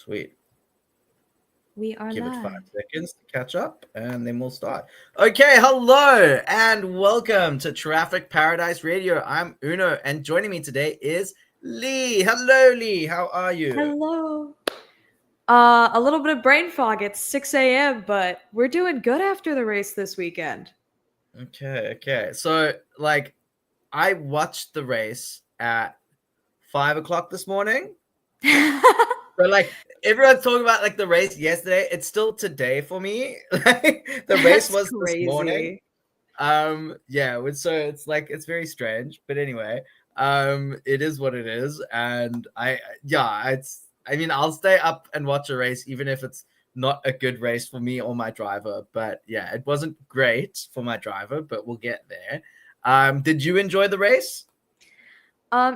Sweet. We are Give it live. 5 seconds to catch up and then we'll start. Okay, hello and welcome to Traffic Paradise Radio. I'm Uno and joining me today is Lee. Hello, Lee. How are you? Hello. A little bit of brain fog. It's 6 a.m., but we're doing good after the race this weekend. Okay. So, I watched the race at 5 o'clock this morning. So, everyone's talking about the race yesterday. It's still today for me. The race was crazy. This morning. So it's very strange, but anyway, it is what it is, and I'll stay up and watch a race even if it's not a good race for me or my driver. But yeah, it wasn't great for my driver, but we'll get there. Did you enjoy the race?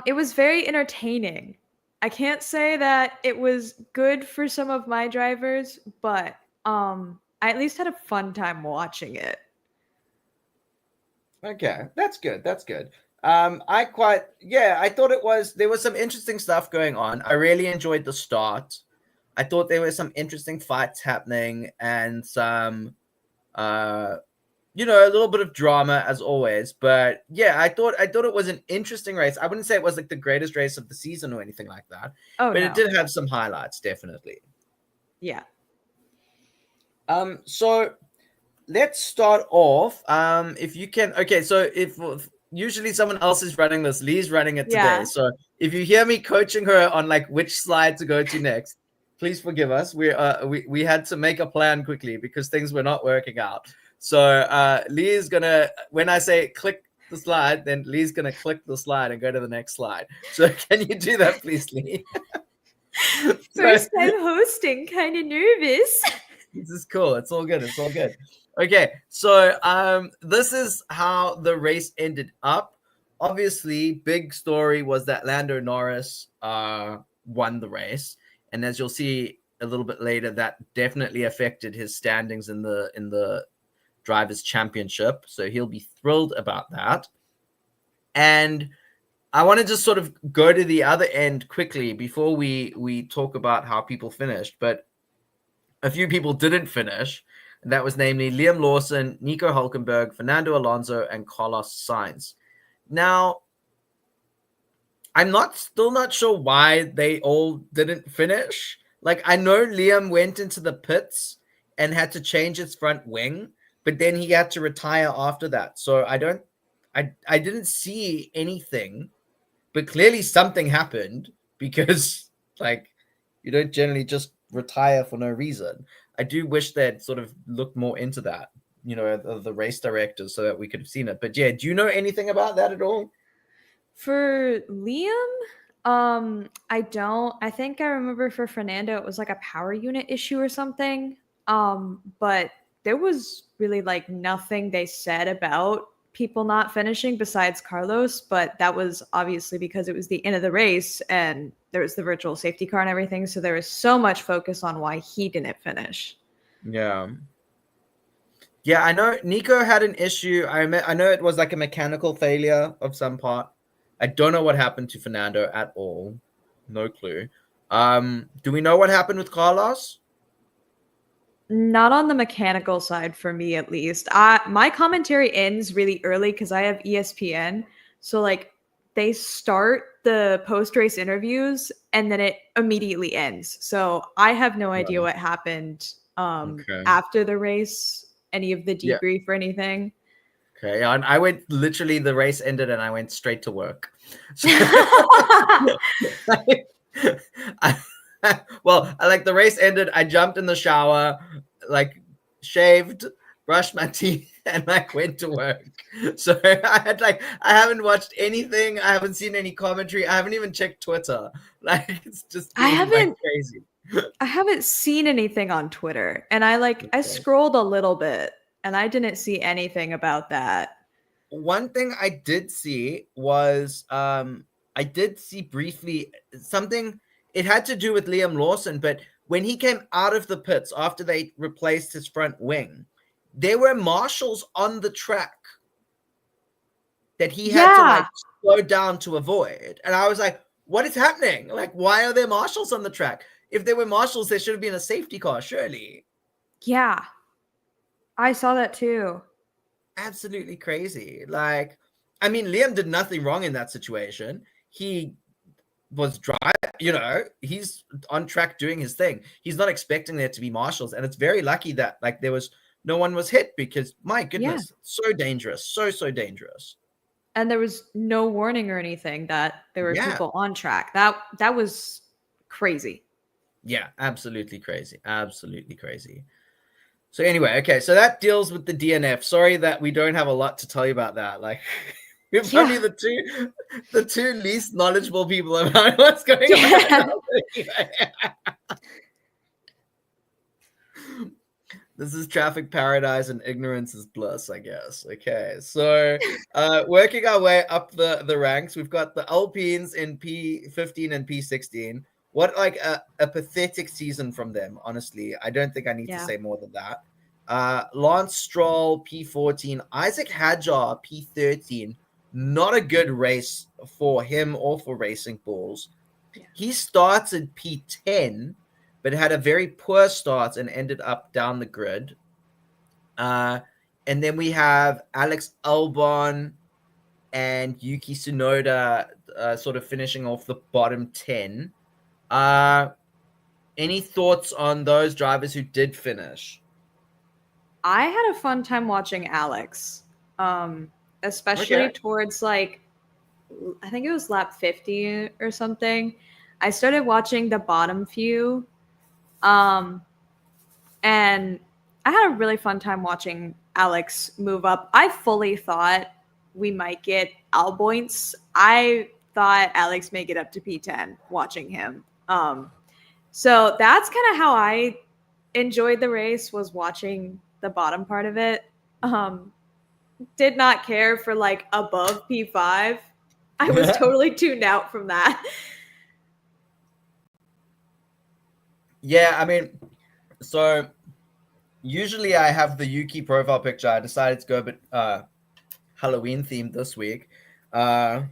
It was very entertaining. I can't say that it was good for some of my drivers, but I at least had a fun time watching it. Okay, that's good. I thought there was some interesting stuff going on. I really enjoyed the start. I thought there were some interesting fights happening and some a little bit of drama as always. But yeah, I thought it was an interesting race. I wouldn't say it was the greatest race of the season or anything like that. But it did have some highlights, definitely. Yeah. So let's start off. If you can, okay. So if usually someone else is running this, Lee's running it today. Yeah. So if you hear me coaching her on which slide to go to next, please forgive us. We had to make a plan quickly because things were not working out. So Lee is gonna, when I say click the slide, then Lee's gonna click the slide and go to the next slide. So can you do that, please, Lee? First time hosting, kind of nervous. This is cool. It's all good. Okay, so this is how the race ended up. Obviously, big story was that Lando Norris won the race, and as you'll see a little bit later, that definitely affected his standings in the Drivers' Championship. So he'll be thrilled about that. And I want to just sort of go to the other end quickly before we talk about how people finished. But a few people didn't finish. And that was namely Liam Lawson, Nico Hulkenberg, Fernando Alonso, and Carlos Sainz. Now, I'm still not sure why they all didn't finish. I know Liam went into the pits and had to change his front wing, but then he had to retire after that. So I didn't see anything, but clearly something happened because you don't generally just retire for no reason. I do wish they'd sort of looked more into that, the race directors, so that we could have seen it. But yeah, do you know anything about that at all? For Liam, I don't. I think I remember for Fernando it was a power unit issue or something. But there was really nothing they said about people not finishing besides Carlos, but that was obviously because it was the end of the race and there was the virtual safety car and everything, so there was so much focus on why he didn't finish. Yeah, I know Nico had an issue. I know it was a mechanical failure of some part. I don't know what happened to Fernando at all. No clue. Do we know what happened with Carlos? Not on the mechanical side for me, at least. My commentary ends really early because I have ESPN. So they start the post-race interviews and then it immediately ends. So I have no idea what happened after the race, any of the debrief or anything. Okay, and I went literally, the race ended and I went straight to work. So, the race ended, I jumped in the shower, shaved, brushed my teeth, and went to work. So I haven't watched anything. I haven't seen any commentary. I haven't even checked Twitter. It's just crazy. I haven't seen anything on Twitter, and I scrolled a little bit, and I didn't see anything about that. One thing I did see was I did see briefly something. It had to do with Liam Lawson, but when he came out of the pits after they replaced his front wing, there were marshals on the track that he had to slow down to avoid. And I was like, what is happening? Why are there marshals on the track? if they were marshals, there should have been a safety car, surely. Yeah. I saw that too. Absolutely crazy. Like, I mean, Liam did nothing wrong in that situation. He was he's on track doing his thing. He's not expecting there to be marshals, and it's very lucky that like there was no one was hit, because my goodness, so dangerous, so dangerous. And there was no warning or anything that there were Yeah. people on track. That was crazy. Yeah, absolutely crazy. Absolutely crazy. So anyway, okay, so that deals with the DNF. Sorry that we don't have a lot to tell you about that. Like, we're probably the two least knowledgeable people about what's going on. This is traffic paradise and ignorance is bliss, I guess. Okay, so working our way up the ranks, we've got the Alpines in P15 and P16. What like a pathetic season from them, honestly. I don't think I need to say more than that. Lance Stroll, P14. Isaac Hadjar, P13. Not a good race for him or for Racing Bulls. Yeah. He started P10, but had a very poor start and ended up down the grid. And then we have Alex Albon and Yuki Tsunoda sort of finishing off the bottom 10. Any thoughts on those drivers who did finish? I had a fun time watching Alex, especially towards like, I think it was lap 50 or something. I started watching the bottom few, and I had a really fun time watching Alex move up. I fully thought we might get Albon. I thought Alex may get up to P10 watching him. So that's kind of how I enjoyed the race, was watching the bottom part of it. Did not care for like above P5. I was totally tuned out from that. Yeah, I mean, so usually I have the Yuki profile picture. I decided to go a bit Halloween themed this week. But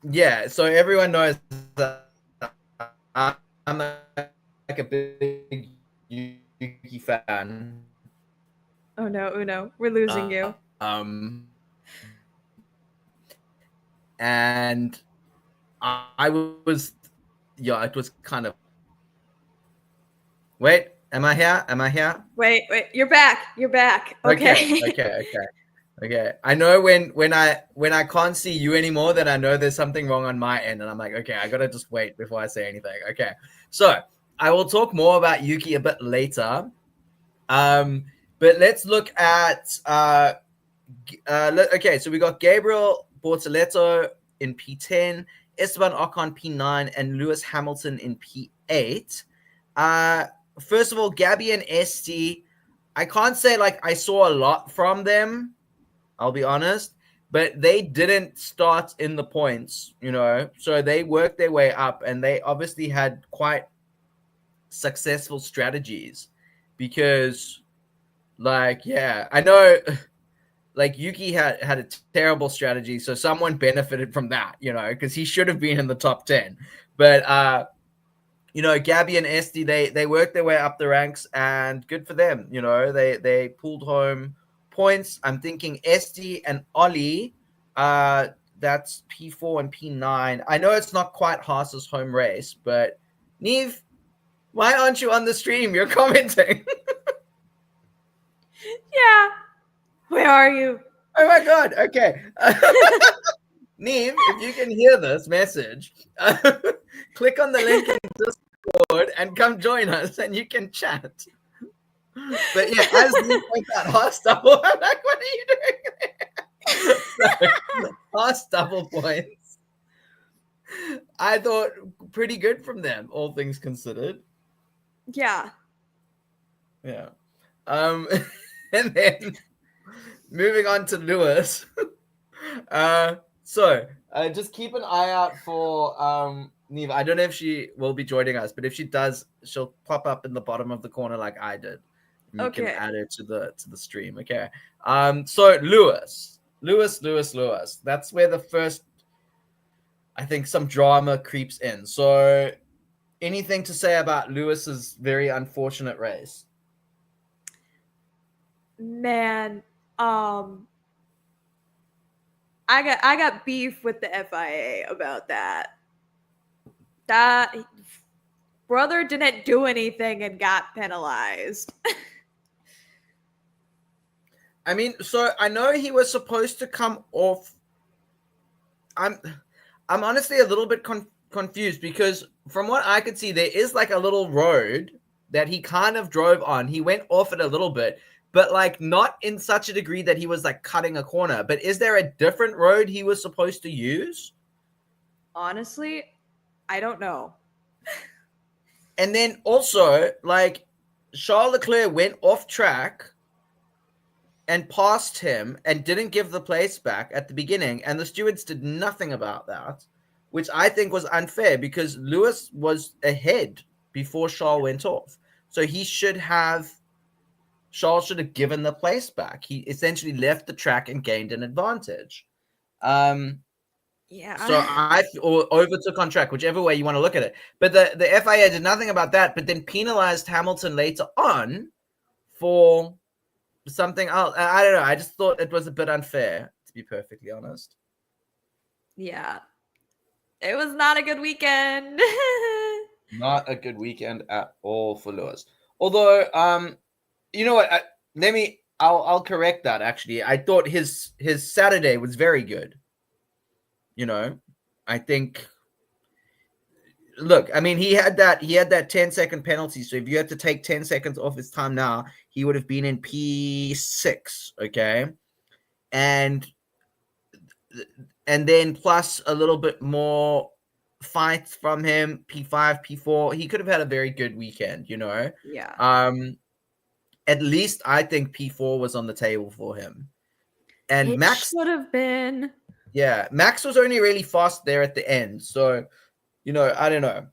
yeah, so everyone knows that I'm like a big Yuki fan. Oh no, Uno, we're losing you. And I was, it was kind of. Wait, am I here? Am I here? Wait, you're back. You're back. Okay. Okay. I know when I can't see you anymore, then I know there's something wrong on my end, and I'm like, okay, I gotta just wait before I say anything. Okay, so I will talk more about Yuki a bit later. But let's look at okay, so we got Gabriel Bortoleto in P10, Esteban Ocon P9, and Lewis Hamilton in P8. First of all, Gabby and Esty, I can't say like I saw a lot from them, I'll be honest, but they didn't start in the points, so they worked their way up, and they obviously had quite successful strategies, because I know like Yuki had a terrible strategy, so someone benefited from that, because he should have been in the top 10. But Gabby and Esty, they worked their way up the ranks, and good for them. They pulled home points. I'm thinking Esty and Ollie, that's P4 and P9. I know it's not quite Haas's home race, but Niamh, why aren't you on the stream? You're commenting. Yeah. Where are you? Oh my God. Okay. Niamh, if you can hear this message, click on the link in Discord and come join us, and you can chat. But yeah, as you point out, Haas double, I'm like, what are you doing there? Haas double points. I thought pretty good from them, all things considered. Yeah. Yeah. And then moving on to Lewis. So just keep an eye out for Niamh. I don't know if she will be joining us, but if she does, she'll pop up in the bottom of the corner like I did. And you can add her to the stream. Okay. So Lewis. That's where the first, I think, some drama creeps in. So anything to say about Lewis's very unfortunate race? Man, I got beef with the FIA about that. That brother didn't do anything and got penalized. I mean, so I know he was supposed to come off. I'm honestly a little bit confused because from what I could see, there is like a little road that he kind of drove on. He went off it a little bit, but like not in such a degree that he was like cutting a corner. But is there a different road he was supposed to use? Honestly, I don't know. And then also, like, Charles Leclerc went off track and passed him and didn't give the place back at the beginning, and the stewards did nothing about that, which I think was unfair because Lewis was ahead before Charles went off. So Charles should have given the place back. He essentially left the track and gained an advantage. Yeah. So or overtook on track, whichever way you want to look at it. But the FIA did nothing about that, but then penalized Hamilton later on for something else. I don't know. I just thought it was a bit unfair, to be perfectly honest. Yeah. It was not a good weekend. Not a good weekend at all for Lewis. Although, you know what? I'll correct that. Actually, I thought his Saturday was very good. You know, I think. Look, I mean, he had that 10-second penalty. So if you had to take 10 seconds off his time now, he would have been in P6. Okay, and then plus a little bit more fights from him, P5, P4. He could have had a very good weekend. You know. Yeah. At least I think P4 was on the table for him. And it Max should have been. Yeah, Max was only really fast there at the end. So, you know, I don't know.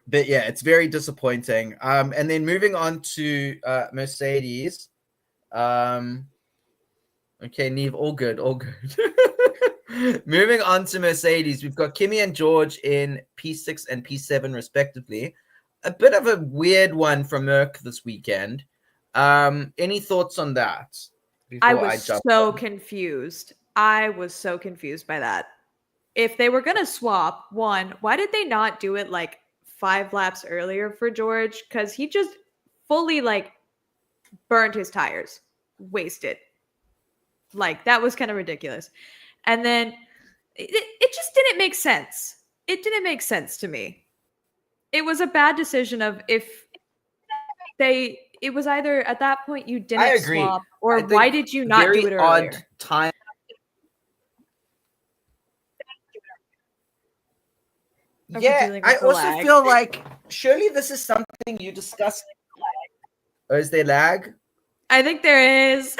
But yeah, it's very disappointing. And then moving on to Mercedes. Okay, Niamh, all good. Moving on to Mercedes, we've got Kimmy and George in P6 and P7 respectively. A bit of a weird one from Merck this weekend. Any thoughts on that? I was so confused. I was so confused by that. If they were going to swap, one, why did they not do it like 5 laps earlier for George? Because he just fully like burned his tires, wasted. Like that was kind of ridiculous. And then it just didn't make sense. It didn't make sense to me. It was a bad decision of if it was either at that point you didn't swap or why did you not do it earlier? Odd time. Yeah, I also feel like surely this is something you discussed. Or is there lag? I think there is.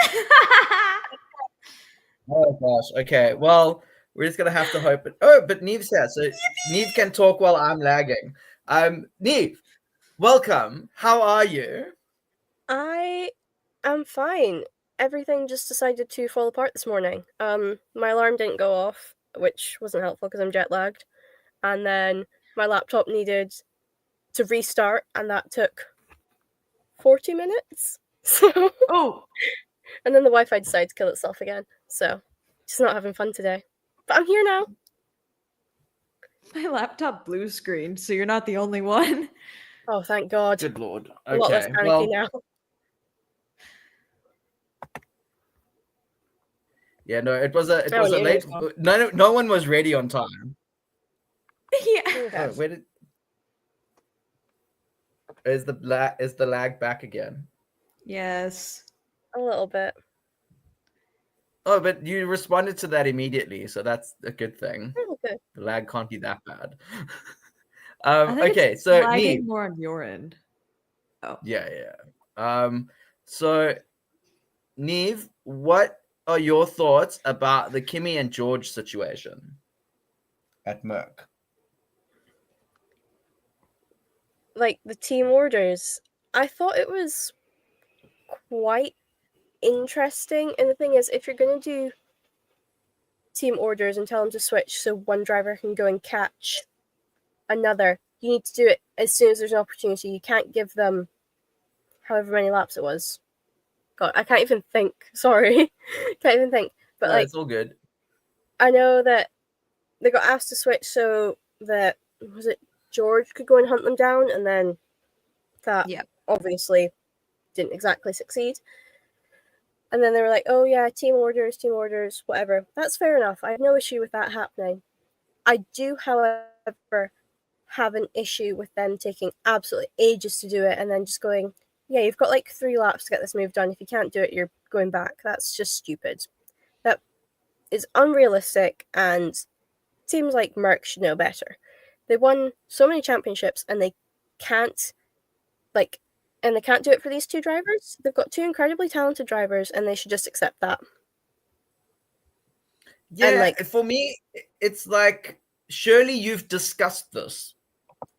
Oh gosh. Okay. Well, we're just gonna have to hope it. Oh, but Niamh's here, so Niamh can talk while I'm lagging. Niamh, welcome. How are you? I am fine. Everything just decided to fall apart this morning. My alarm didn't go off, which wasn't helpful because I'm jet lagged. And then my laptop needed to restart, and that took 40 minutes. So, and then the Wi-Fi decided to kill itself again. So, just not having fun today. But I'm here now. My laptop blue screen, so you're not the only one. Oh, thank God. Good Lord. Okay. A lot less panicky now. Yeah, no, it was a late. No one was ready on time. Yeah. Oh, is the lag back again? Yes. A little bit. Oh, but you responded to that immediately, so that's a good thing. Okay. The lag can't be that bad. Okay, so lagging more on your end. Oh. Yeah. So Niamh, what are your thoughts about the Kimmy and George situation at Merck? Like the team orders, I thought it was quite interesting. And the thing is, if you're going to do team orders and tell them to switch so one driver can go and catch another, you need to do it as soon as there's an opportunity. You can't give them however many laps it was. God, I can't even think. Sorry. Can't even think. But No, it's all good. I know that they got asked to switch so that, was it George could go and hunt them down, and then that obviously didn't exactly succeed. And then they were like, oh yeah, team orders, whatever. That's fair enough. I have no issue with that happening. I do, however, have an issue with them taking absolutely ages to do it and then just going, yeah, you've got like 3 laps to get this move done. If you can't do it, you're going back. That's just stupid. That is unrealistic, and seems like Merck should know better. They won so many championships and they can't do it for these 2 drivers. They've got 2 incredibly talented drivers and they should just accept that. Yeah, for me, it's like, surely you've discussed this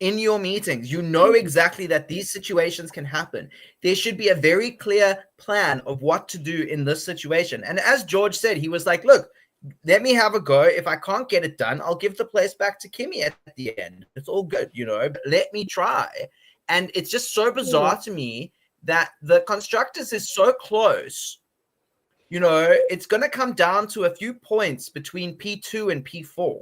in your meetings. You know exactly that these situations can happen. There should be a very clear plan of what to do in this situation. And as George said, he was like, look, let me have a go. If I can't get it done, I'll give the place back to Kimmy at the end. It's all good, but let me try. And it's just so bizarre to me that the constructors is so close. It's going to come down to a few points between P2 and P4.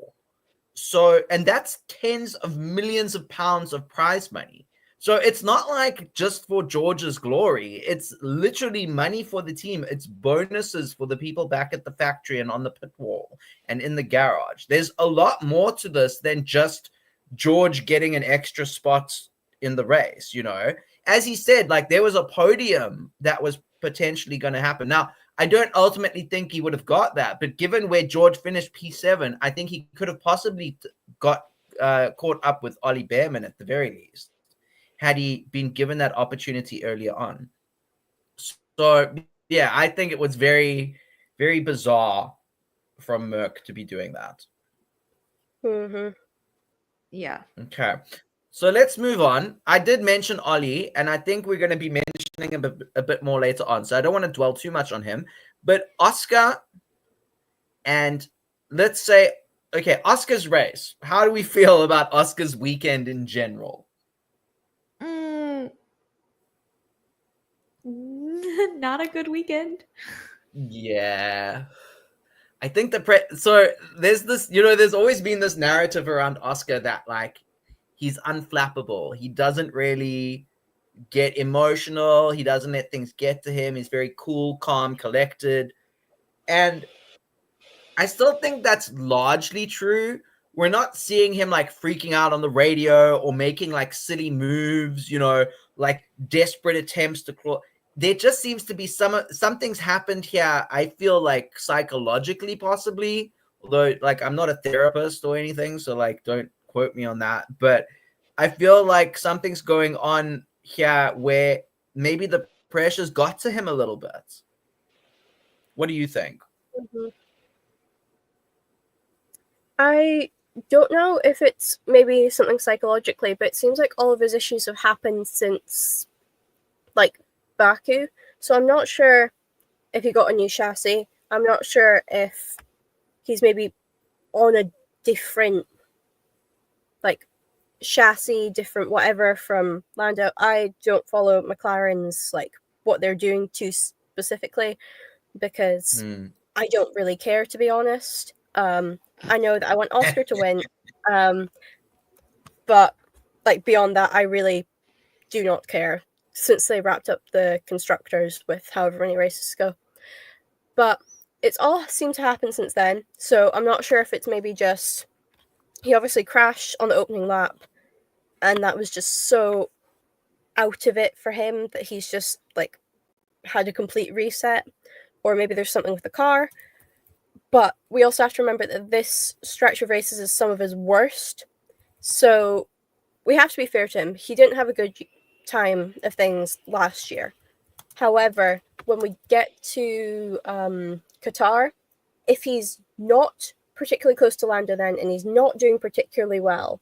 So, and that's tens of millions of pounds of prize money. So it's not like just for George's glory. It's literally money for the team. It's bonuses for the people back at the factory and on the pit wall and in the garage. There's a lot more to this than just George getting an extra spot in the race, As he said, like, there was a podium that was potentially going to happen. Now, I don't ultimately think he would have got that, but given where George finished P7, I think he could have possibly got caught up with Ollie Behrman at the very least, had he been given that opportunity earlier on. So, yeah, I think it was very, very bizarre from Merck to be doing that. Mm-hmm. Yeah. Okay. So let's move on. I did mention Ollie, and I think we're going to be mentioning him a bit more later on. So I don't want to dwell too much on him. But Oscar, and let's say, okay, Oscar's race. How do we feel about Oscar's weekend in general? Not a good weekend. Yeah. I think so there's this, there's always been this narrative around Oscar that, like, he's unflappable. He doesn't really get emotional. He doesn't let things get to him. He's very cool, calm, collected. And I still think that's largely true. We're not seeing him like freaking out on the radio or making like silly moves, like desperate attempts to claw. There just seems to be something's happened here. I feel like psychologically, possibly, although like I'm not a therapist or anything, so like don't quote me on that. But I feel like something's going on here where maybe the pressure's got to him a little bit. What do you think? Mm-hmm. I don't know if it's maybe something psychologically, but it seems like all of his issues have happened since, like, Baku. So I'm not sure if he got a new chassis. I'm not sure if he's maybe on a different, like, chassis, different whatever from Lando. I don't follow McLaren's, like, what they're doing too specifically, because I don't really care, to be honest. I know that I want Oscar to win, but like beyond that, I really do not care, since they wrapped up the constructors with however many races go. But it's all seemed to happen since then, so I'm not sure if it's maybe just he obviously crashed on the opening lap, and that was just so out of it for him that he's just like had a complete reset, or maybe there's something with the car. But we also have to remember that this stretch of races is some of his worst. So we have to be fair to him. He didn't have a good time of things last year. However, when we get to Qatar, if he's not particularly close to Lando then, and he's not doing particularly well,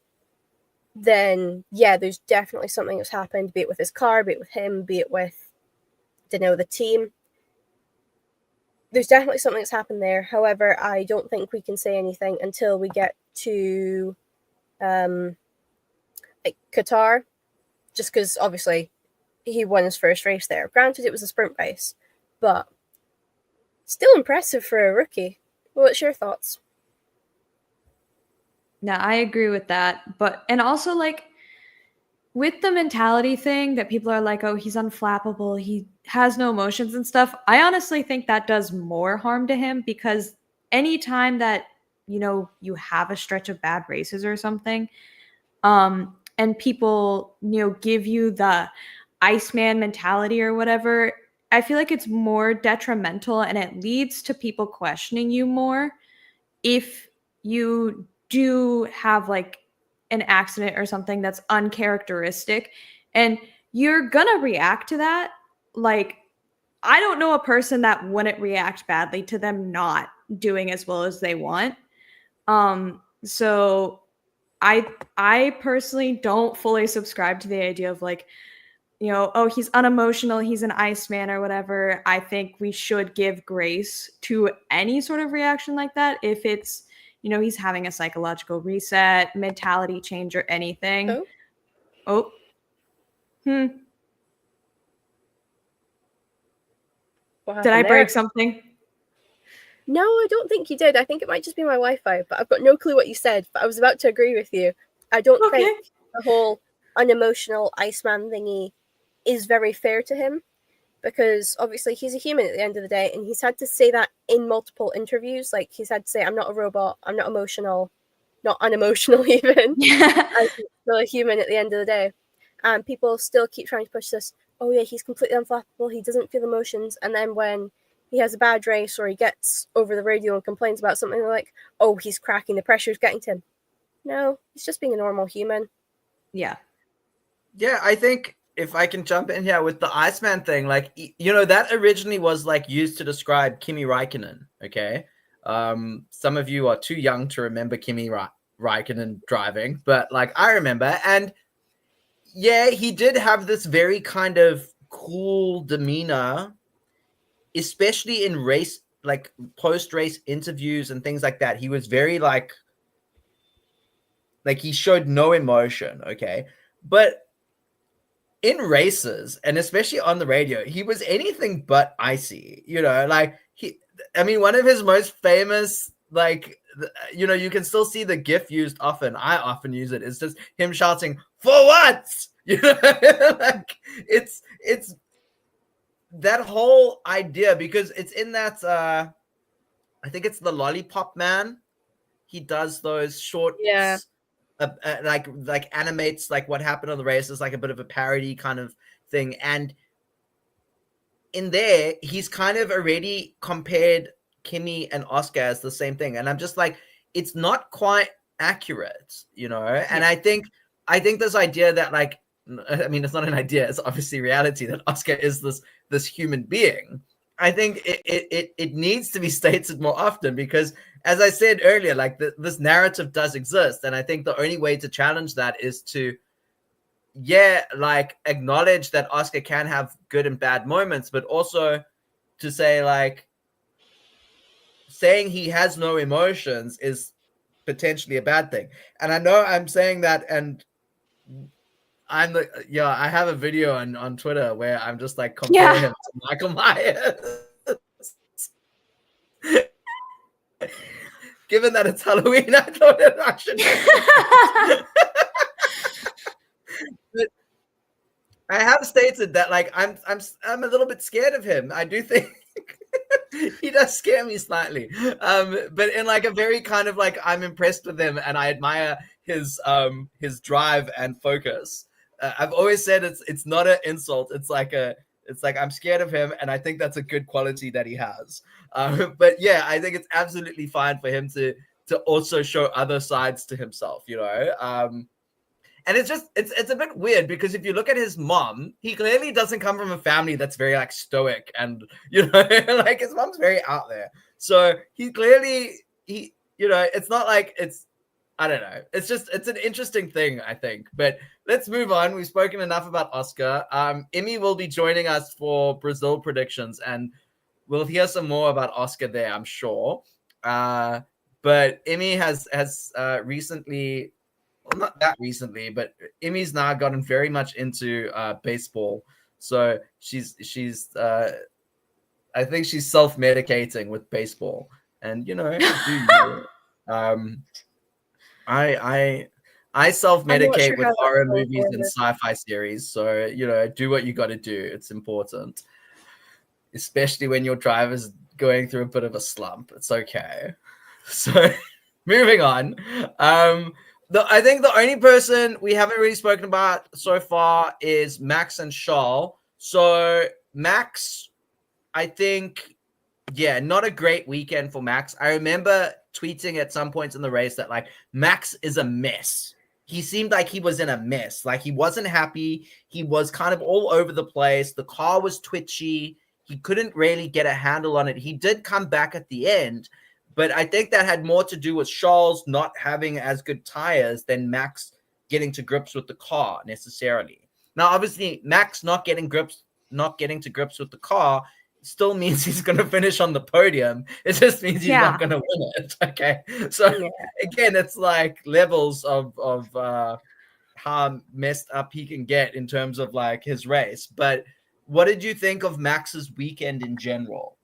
then yeah, there's definitely something that's happened, be it with his car, be it with him, be it with, the team. There's definitely something that's happened there. However, I don't think we can say anything until we get to like Qatar, just because obviously he won his first race there. Granted, it was a sprint race, but still impressive for a rookie. What's your thoughts? No, I agree with that. But, and also, like, with the mentality thing that people are like, oh, he's unflappable, he has no emotions and stuff, I honestly think that does more harm to him, because anytime that, you know, you have a stretch of bad races or something, and people, you know, give you the Iceman mentality or whatever, I feel like it's more detrimental and it leads to people questioning you more if you do have like an accident or something that's uncharacteristic, and you're gonna react to that. Like, I don't know a person that wouldn't react badly to them not doing as well as they want. So I personally don't fully subscribe to the idea of like, you know, oh, he's unemotional, he's an Iceman or whatever. I think we should give grace to any sort of reaction like that if it's, you know, he's having a psychological reset, mentality change, or anything. Oh. Hmm. Did I break something? No, I don't think you did. I think it might just be my Wi-Fi, but I've got no clue what you said. But I was about to agree with you. I don't think the whole unemotional Iceman thingy is very fair to him, because obviously he's a human at the end of the day, and he's had to say that in multiple interviews. Like, he's had to say, I'm not a robot, I'm not emotional, not unemotional even. I'm still a human at the end of the day. And people still keep trying to push this, oh yeah, he's completely unflappable, he doesn't feel emotions. And then when he has a bad race or he gets over the radio and complains about something, they're like, oh, he's cracking, the pressure's getting to him. No, he's just being a normal human. Yeah. Yeah, I think if I can jump in here with the Iceman thing, like, you know, that originally was like used to describe Kimi Räikkönen, okay? Some of you are too young to remember Kimi Räikkönen driving, but like I remember, and yeah, he did have this very kind of cool demeanor, especially in race, like post-race interviews and things like that. He was very like he showed no emotion, okay? But in races, and especially on the radio, he was anything but icy, you know, like one of his most famous, like, you know, you can still see the GIF used often. I often use it. It's just him shouting, "For what?" You know, like it's that whole idea, because it's in that, I think it's the Lollipop Man. He does those short, like animates like what happened on the races, like a bit of a parody kind of thing. And in there, he's kind of already compared Kimi and Oscar as the same thing. And I'm just like, it's not quite accurate, you know? And I think this idea that, like, I mean, it's not an idea, it's obviously reality, that Oscar is this human being. I think it needs to be stated more often, because as I said earlier, like this narrative does exist. And I think the only way to challenge that is to, like, acknowledge that Oscar can have good and bad moments, but also to say, like, saying he has no emotions is potentially a bad thing. And I know I'm saying that, and I have a video on Twitter where I'm just like comparing him to Michael Myers. Given that it's Halloween, I thought that I should. But I have stated that, like, I'm a little bit scared of him. I do think he does scare me slightly, but in like a very kind of like, I'm impressed with him and I admire his drive and focus. I've always said it's not an insult. It's like I'm scared of him, and I think that's a good quality that he has. But yeah, I think it's absolutely fine for him to also show other sides to himself, you know. And it's just it's a bit weird, because if you look at his mom, he clearly doesn't come from a family that's very like stoic, and you know, like his mom's very out there. So he clearly, you know, it's not like it's, I don't know. It's an interesting thing, I think. But let's move on. We've spoken enough about Oscar. Immy will be joining us for Brazil predictions, and we'll hear some more about Oscar there, I'm sure. But Immy has recently well, not that recently, but Immy's now gotten very much into baseball. So she's I think she's self-medicating with baseball, and do you? I I'm not self-medicate sure with how that's horror going movies for and her. sci-fi series. So do what you got to do. It's important, especially when your driver's going through a bit of a slump. It's okay. So, moving on. I think the only person we haven't really spoken about so far is Max and Charles. So Max, I think, yeah, not a great weekend for Max. I remember tweeting at some points in the race that like Max is a mess. He seemed like he was in a mess. Like he wasn't happy. He was kind of all over the place. The car was twitchy. He couldn't really get a handle on it. He did come back at the end, but I think that had more to do with Charles not having as good tires than Max getting to grips with the car necessarily. Now, obviously, Max not getting to grips with the car still means he's going to finish on the podium. It just means he's not going to win it. Okay. So again, it's like levels of how messed up he can get in terms of like his race. But what did you think of Max's weekend in general?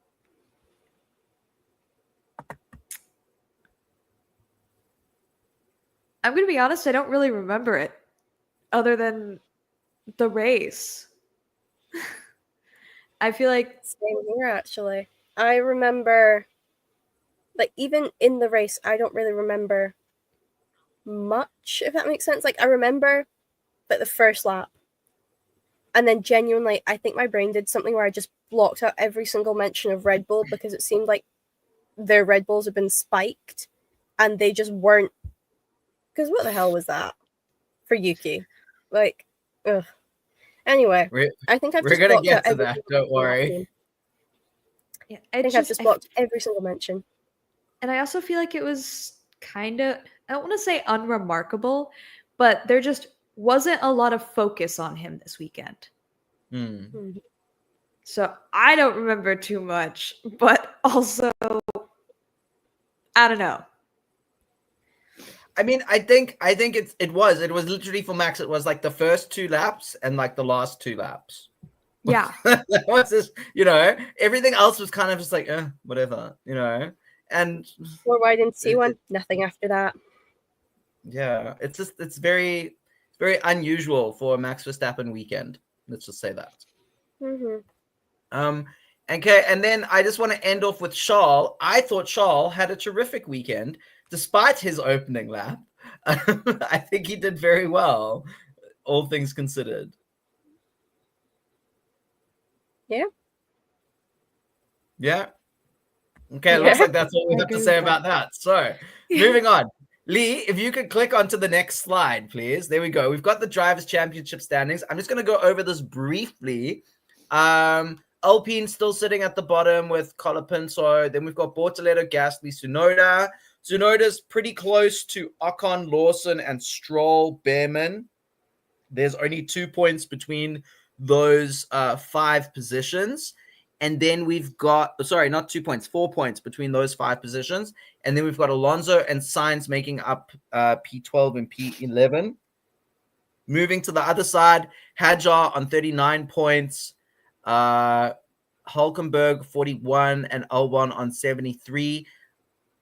I'm going to be honest, I don't really remember it other than the race. I feel like same here, actually. I remember, like, even in the race, I don't really remember much, if that makes sense. Like, I remember, like, the first lap. And then genuinely, I think my brain did something where I just blocked out every single mention of Red Bull because it seemed like their Red Bulls had been spiked and they just weren't. Because what the hell was that for Yuki? Like, ugh. Anyway, I think I've we're just gonna blocked get out to that. Don't worry. Yeah, I think I've just blocked every single mention. And I also feel like it was kind of, I don't want to say unremarkable, but there just wasn't a lot of focus on him this weekend. So I don't remember too much, but also, I don't know. I mean, I think it was literally for Max. It was like the first 2 laps and like the last 2 laps. Yeah. That was just, everything else was kind of just like, whatever, and Or why I didn't see one? Nothing after that. Yeah, it's very unusual for a Max Verstappen weekend. Let's just say that. Okay, and then I just want to end off with Charles. I thought Charles had a terrific weekend, despite his opening lap. I think he did very well, all things considered. Yeah. Yeah. Okay, it looks like that's all we have to say about that. So, moving on. Lee, if you could click onto the next slide, please. There we go. We've got the Drivers' Championship standings. I'm just going to go over this briefly. Alpine still sitting at the bottom with Colapinto. Then we've got Bortoleto, Gasly, Tsunoda. Tsunoda's pretty close to Ocon, Lawson, and Stroll, Behrman. There's only 2 points between those 5 positions. And then we've got, not 2 points, 4 points between those 5 positions. And then we've got Alonso and Sainz making up P12 and P11. Moving to the other side, Hadjar on 39 points, Hulkenberg 41, and Albon on 73.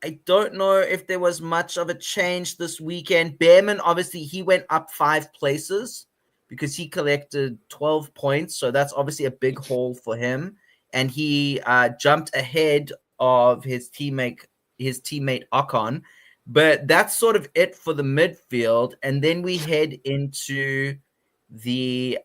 I don't know if there was much of a change this weekend. Behrman, obviously, he went up 5 places because he collected 12 points. So that's obviously a big haul for him. And he jumped ahead of his teammate Ocon. But that's sort of it for the midfield. And then we head into the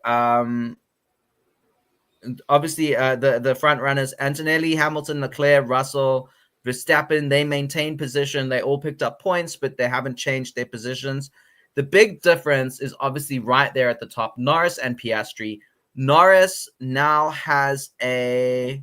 obviously the front runners, Antonelli, Hamilton, Leclerc, Russell, Verstappen. They maintain position. They all picked up points, but they haven't changed their positions. The big difference is obviously right there at the top, Norris and Piastri. Norris now has a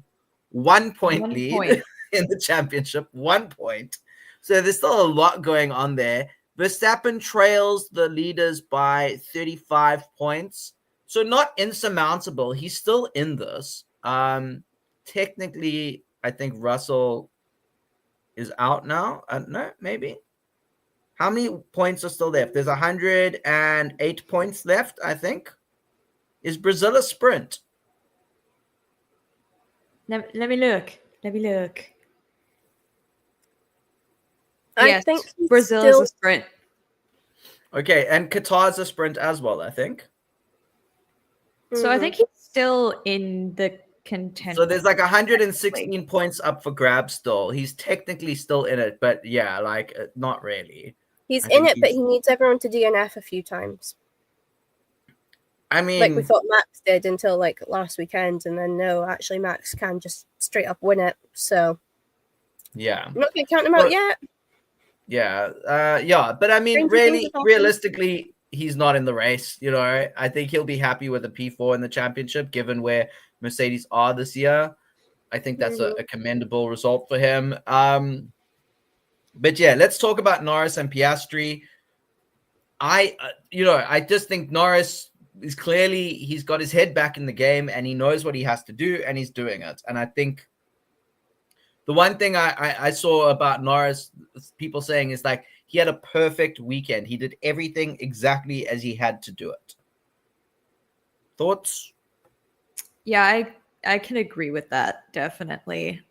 1 point lead in the championship, 1 point. So there's still a lot going on there. Verstappen trails the leaders by 35 points. So not insurmountable. He's still in this. Technically, I think Russell is out now. No, maybe. How many points are still left? There's 108 points left, I think. Is Brazil a sprint? Let me look. I Yes, think Brazil is a sprint. Okay, and Qatar's a sprint as well, I think. So I think he's still in the contention. So there's like 116 points up for grabs still. He's technically still in it, but yeah, like not really. He's in it, but he needs everyone to DNF a few times. I mean, like we thought Max did until like last weekend, and then no, actually Max can just straight up win it. So yeah, I'm not gonna count him out yet. Yeah, but I mean, realistically, he's not in the race. You know, I think he'll be happy with a P4 in the championship, given where Mercedes are this year. I think that's a commendable result for him. But yeah, let's talk about Norris and Piastri. I just think Norris is clearly, he's got his head back in the game and he knows what he has to do and he's doing it. And I think the one thing I saw about Norris, people saying, is like he had a perfect weekend. He did everything exactly as he had to do it. Thoughts? Yeah, I can agree with that, definitely.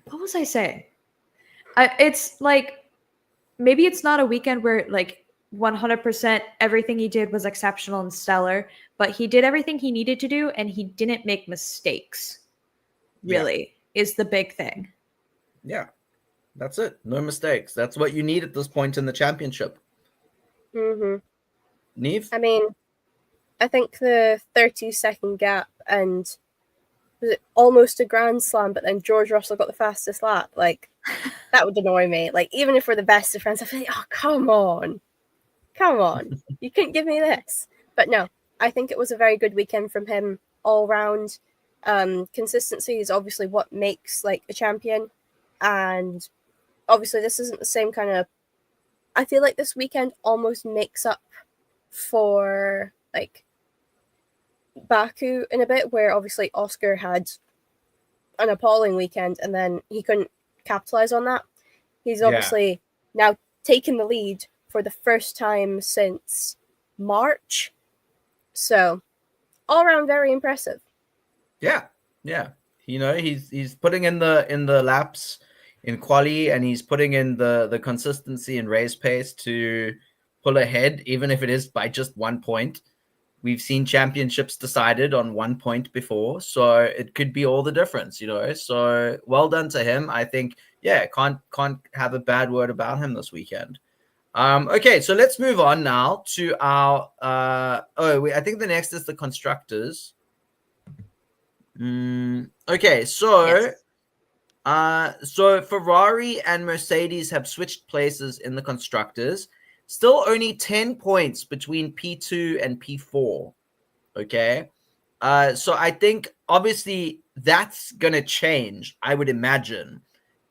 What was I saying? It's like, maybe it's not a weekend where like 100% everything he did was exceptional and stellar, but he did everything he needed to do and he didn't make mistakes, really, is the big thing. Yeah, that's it. No mistakes. That's what you need at this point in the championship. Niamh? I mean, I think the 30-second gap and was it almost a grand slam, but then George Russell got the fastest lap. Like, that would annoy me. Like, even if we're the best of friends, I'd be like, oh, come on. You couldn't give me this. But no, I think it was a very good weekend from him all round. Consistency is obviously what makes like a champion. And obviously this isn't the same kind of, I feel like this weekend almost makes up for like Baku in a bit, where obviously Oscar had an appalling weekend and then he couldn't capitalize on that. He's obviously now taken the lead for the first time since March. So all around very impressive. Yeah. You know, he's putting in the laps in quali, and he's putting in the consistency and race pace to pull ahead, even if it is by just 1 point. We've seen championships decided on 1 point before, so it could be all the difference, you know. So well done to him. I think, can't have a bad word about him this weekend. Okay, so let's move on now to our I think the next is the constructors. Okay, so so Ferrari and Mercedes have switched places in the constructors. Still only 10 points between P2 and P4. Okay. So I think obviously that's going to change, I would imagine,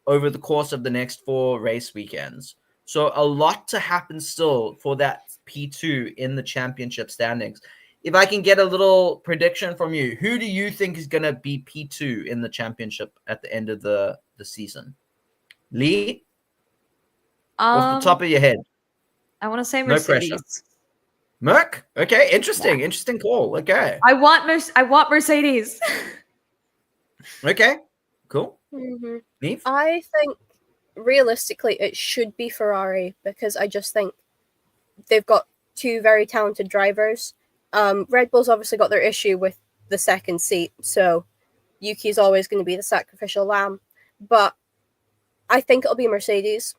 over the course of the next 4 race weekends. So a lot to happen still for that P2 in the championship standings. If I can get a little prediction from you, who do you think is going to be P2 in the championship at the end of the season? Lee? Off the top of your head. I want to say Mercedes. No pressure. Merc? Okay, interesting. Yeah. Interesting call. Okay. I want Mercedes. Okay, cool. Niamh? I think realistically it should be Ferrari, because I just think they've got 2 very talented drivers. Red Bull's obviously got their issue with the second seat, so Yuki's always going to be the sacrificial lamb. But I think it'll be Mercedes,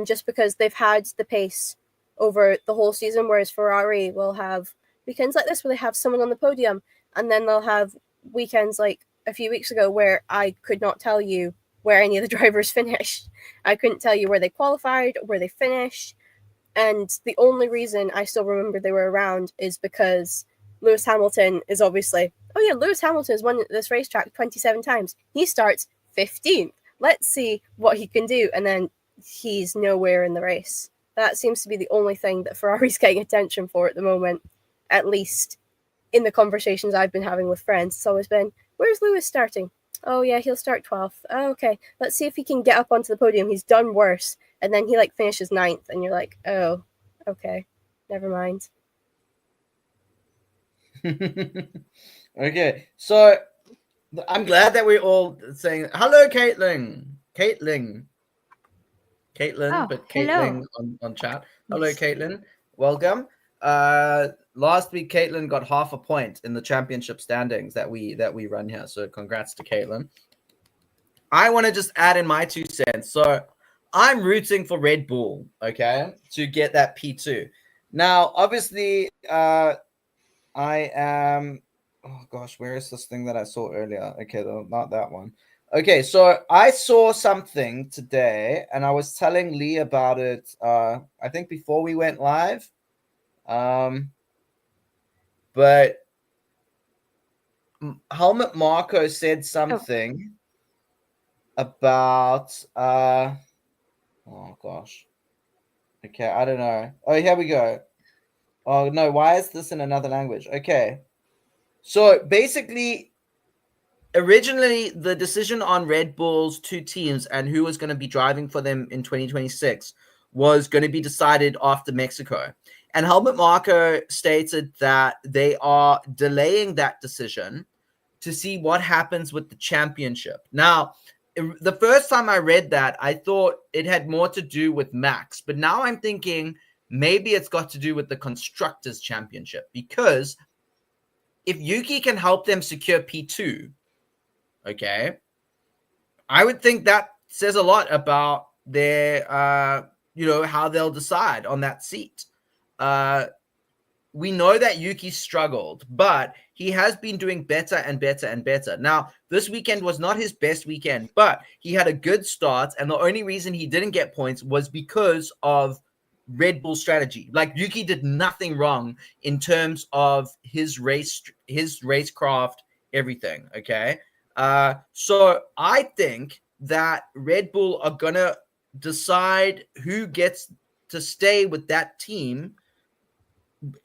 just because they've had the pace over the whole season, whereas Ferrari will have weekends like this where they have someone on the podium, and then they'll have weekends like a few weeks ago where I could not tell you where any of the drivers finished. I couldn't tell you where they qualified, where they finished. And the only reason I still remember they were around is because Lewis Hamilton is obviously, Lewis Hamilton has won this racetrack 27 times. He starts 15th. Let's see what he can do. And then he's nowhere in the race. That seems to be the only thing that Ferrari's getting attention for at the moment, at least in the conversations I've been having with friends. It's always been, where's Lewis starting? Oh yeah, he'll start 12th. Oh, okay. Let's see if he can get up onto the podium. He's done worse. And then he like finishes 9th and you're like, oh, okay. Never mind. Okay, so I'm glad that we're all saying hello, Caitlin. Caitlin, Oh, but hello. Caitlin on chat. Hello, Yes. Caitlin. Welcome. Last week Caitlin got half a point in the championship standings that we run here. So congrats to Caitlin. I want to just add in my 2 cents. So I'm rooting for Red Bull, okay, to get that P2. Now, obviously, I am. Oh gosh, where is this thing that I saw earlier? Okay, not that one. Okay, so I saw something today, and I was telling Lee about it. I think before we went live. But Helmut Marko said something about. Oh gosh. Okay, I don't know. Oh, here we go. Oh no, why is this in another language? Okay. So basically, originally the decision on Red Bull's 2 teams and who was going to be driving for them in 2026 was going to be decided after Mexico. And Helmut Marko stated that they are delaying that decision to see what happens with the championship. Now, the first time I read that, I thought it had more to do with Max, but now I'm thinking maybe it's got to do with the Constructors' Championship, because if Yuki can help them secure P2, okay, I would think that says a lot about their, how they'll decide on that seat. We know that Yuki struggled, but he has been doing better and better and better. Now, this weekend was not his best weekend, but he had a good start, and the only reason he didn't get points was because of Red Bull strategy. Like, Yuki did nothing wrong in terms of his racecraft, everything, okay? So I think that Red Bull are going to decide who gets to stay with that team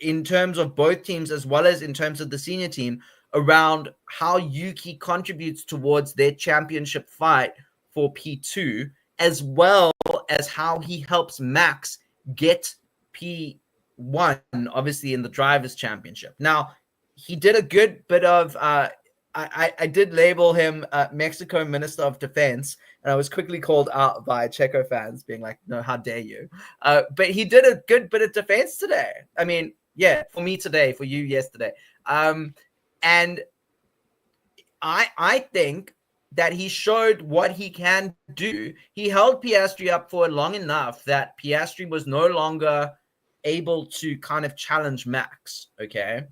in terms of both teams, as well as in terms of the senior team, around how Yuki contributes towards their championship fight for P2, as well as how he helps Max get P1, obviously in the Drivers' Championship. Now, he did a good bit of, I did label him Mexico Minister of Defense, and I was quickly called out by Checo fans being like, no, how dare you? But he did a good bit of defense today. I mean, yeah, for me today, for you yesterday. And I think that he showed what he can do. He held Piastri up for long enough that Piastri was no longer able to kind of challenge Max, okay?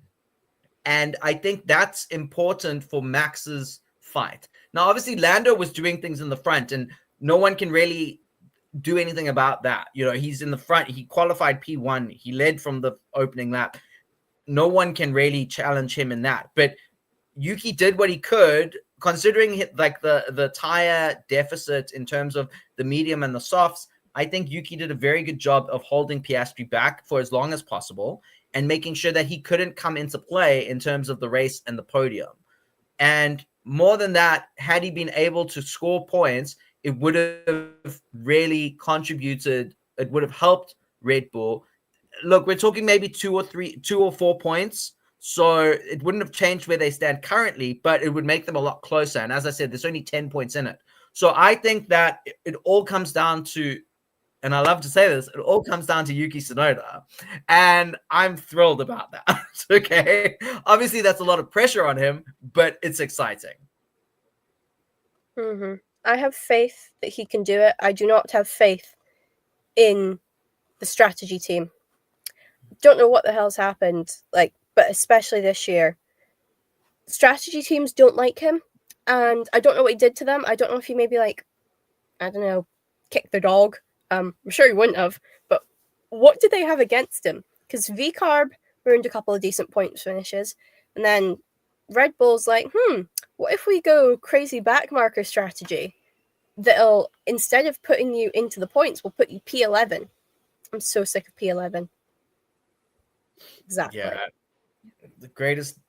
And I think that's important for Max's fight. Now, obviously, Lando was doing things in the front, and no one can really do anything about that. You know, he's in the front. He qualified P1. He led from the opening lap. No one can really challenge him in that. But Yuki did what he could, considering like the tire deficit in terms of the medium and the softs. I think Yuki did a very good job of holding Piastri back for as long as possible and making sure that he couldn't come into play in terms of the race and the podium. And more than that, had he been able to score points, it would have really contributed. It would have helped Red Bull. Look, we're talking maybe 2 or 4 points. So it wouldn't have changed where they stand currently, but it would make them a lot closer. And as I said, there's only 10 points in it. So I think that it all comes down to, and I love to say this, it all comes down to Yuki Tsunoda. And I'm thrilled about that. Okay. Obviously, that's a lot of pressure on him, but it's exciting. Mm-hmm. I have faith that he can do it. I do not have faith in the strategy team. Don't know what the hell's happened, but especially this year. Strategy teams don't like him, and I don't know what he did to them. I don't know if he maybe, I don't know, kicked their dog. I'm sure he wouldn't have, but what did they have against him? Because V-Carb ruined a couple of decent points finishes, and then Red Bull's like, what if we go crazy backmarker strategy that'll, instead of putting you into the points, will put you P11. I'm so sick of P11. Exactly. Yeah. The greatest,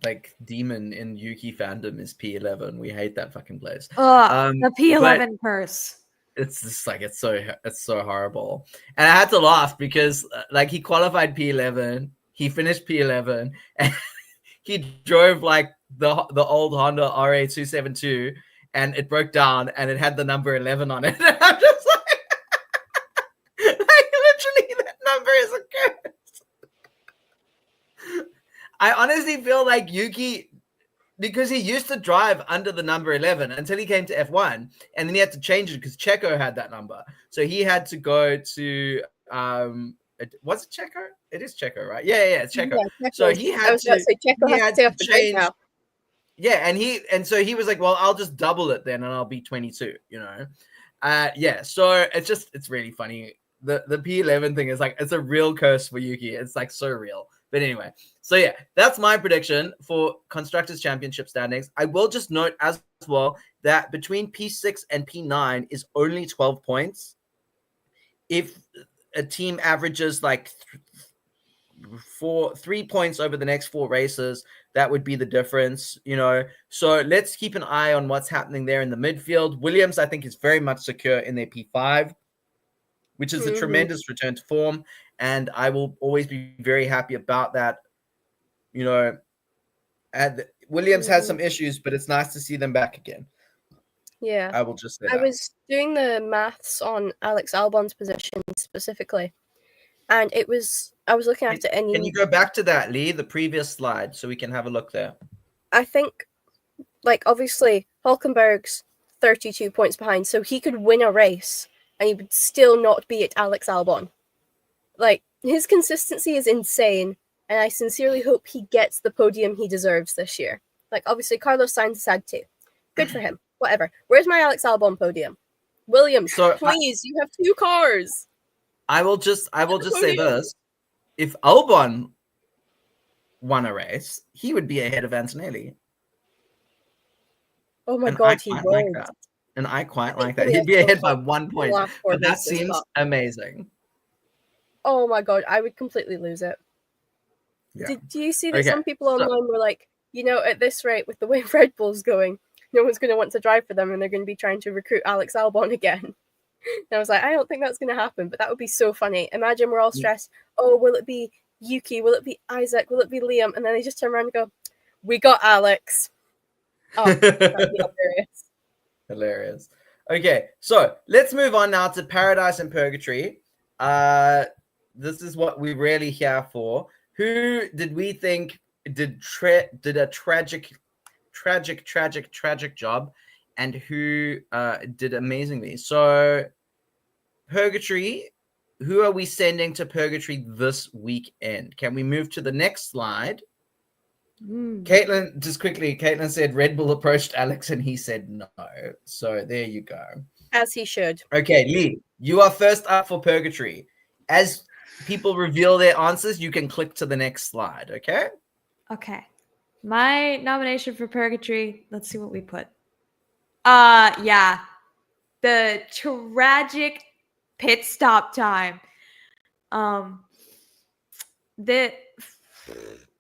like demon in Yuki fandom is P11. We hate that fucking place. The P11 curse. It's just like it's so horrible. And I had to laugh because like he qualified P11, he finished P11, and he drove like the old Honda RA272, and it broke down and it had the number 11 on it. And I'm just like literally that number is a curse. I honestly feel like Yuki, because he used to drive under the number 11 until he came to F1, and then he had to change it because Checo had that number. So he had to go to was it Checo? It is Checo, right? Yeah, it's Checo. Yeah, so he had to change. Yeah, and so he was like, well, I'll just double it then and I'll be 22, you know. Yeah, so it's really funny. The P11 thing is like, it's a real curse for Yuki. It's like so real. But anyway, so yeah, that's my prediction for Constructors' Championship standings. I will just note as well that between P6 and P9 is only 12 points. If a team averages like 3 points over the next 4 races, that would be the difference, you know. So let's keep an eye on what's happening there in the midfield. Williams, I think, is very much secure in their P5, which is a tremendous return to form. And I will always be very happy about that. You know, Williams has some issues, but it's nice to see them back again. Yeah. I will just say I was doing the maths on Alex Albon's position specifically. And I was looking at it. And can you go back to that, Lee, the previous slide, so we can have a look there? I think, like, obviously, Hulkenberg's 32 points behind, so he could win a race and he would still not beat Alex Albon. Like, his consistency is insane, and I sincerely hope he gets the podium he deserves this year. Like, obviously, Carlos Sainz has had 2. Good for him. Whatever. Where's my Alex Albon podium? Williams, so please, you have 2 cars. I will just say this. If Albon won a race, he would be ahead of Antonelli. Oh my God, he would. Like that. And I quite like that. He'd be ahead by 1 point. But that seems amazing. Oh my God, I would completely lose it. Yeah. Do you see that some people online were like, you know, at this rate, with the way Red Bull's going, no one's going to want to drive for them and they're going to be trying to recruit Alex Albon again. And I was like, I don't think that's going to happen, but that would be so funny. Imagine we're all stressed. Oh, will it be Yuki? Will it be Isaac? Will it be Liam? And then they just turn around and go, we got Alex. Oh, that'd be hilarious. Hilarious. Okay, so let's move on now to Paradise and Purgatory. This is what we're really here for. Who did we think did a tragic job, and who did amazingly? So Purgatory, who are we sending to Purgatory this weekend? Can we move to the next slide? Caitlin, just quickly, Caitlin said Red Bull approached Alex and he said no. So there you go. As he should. Okay, Lee, you are first up for Purgatory. As people reveal their answers, you can click to the next slide, okay? Okay. My nomination for Purgatory, let's see what we put. Yeah. The tragic pit stop time. The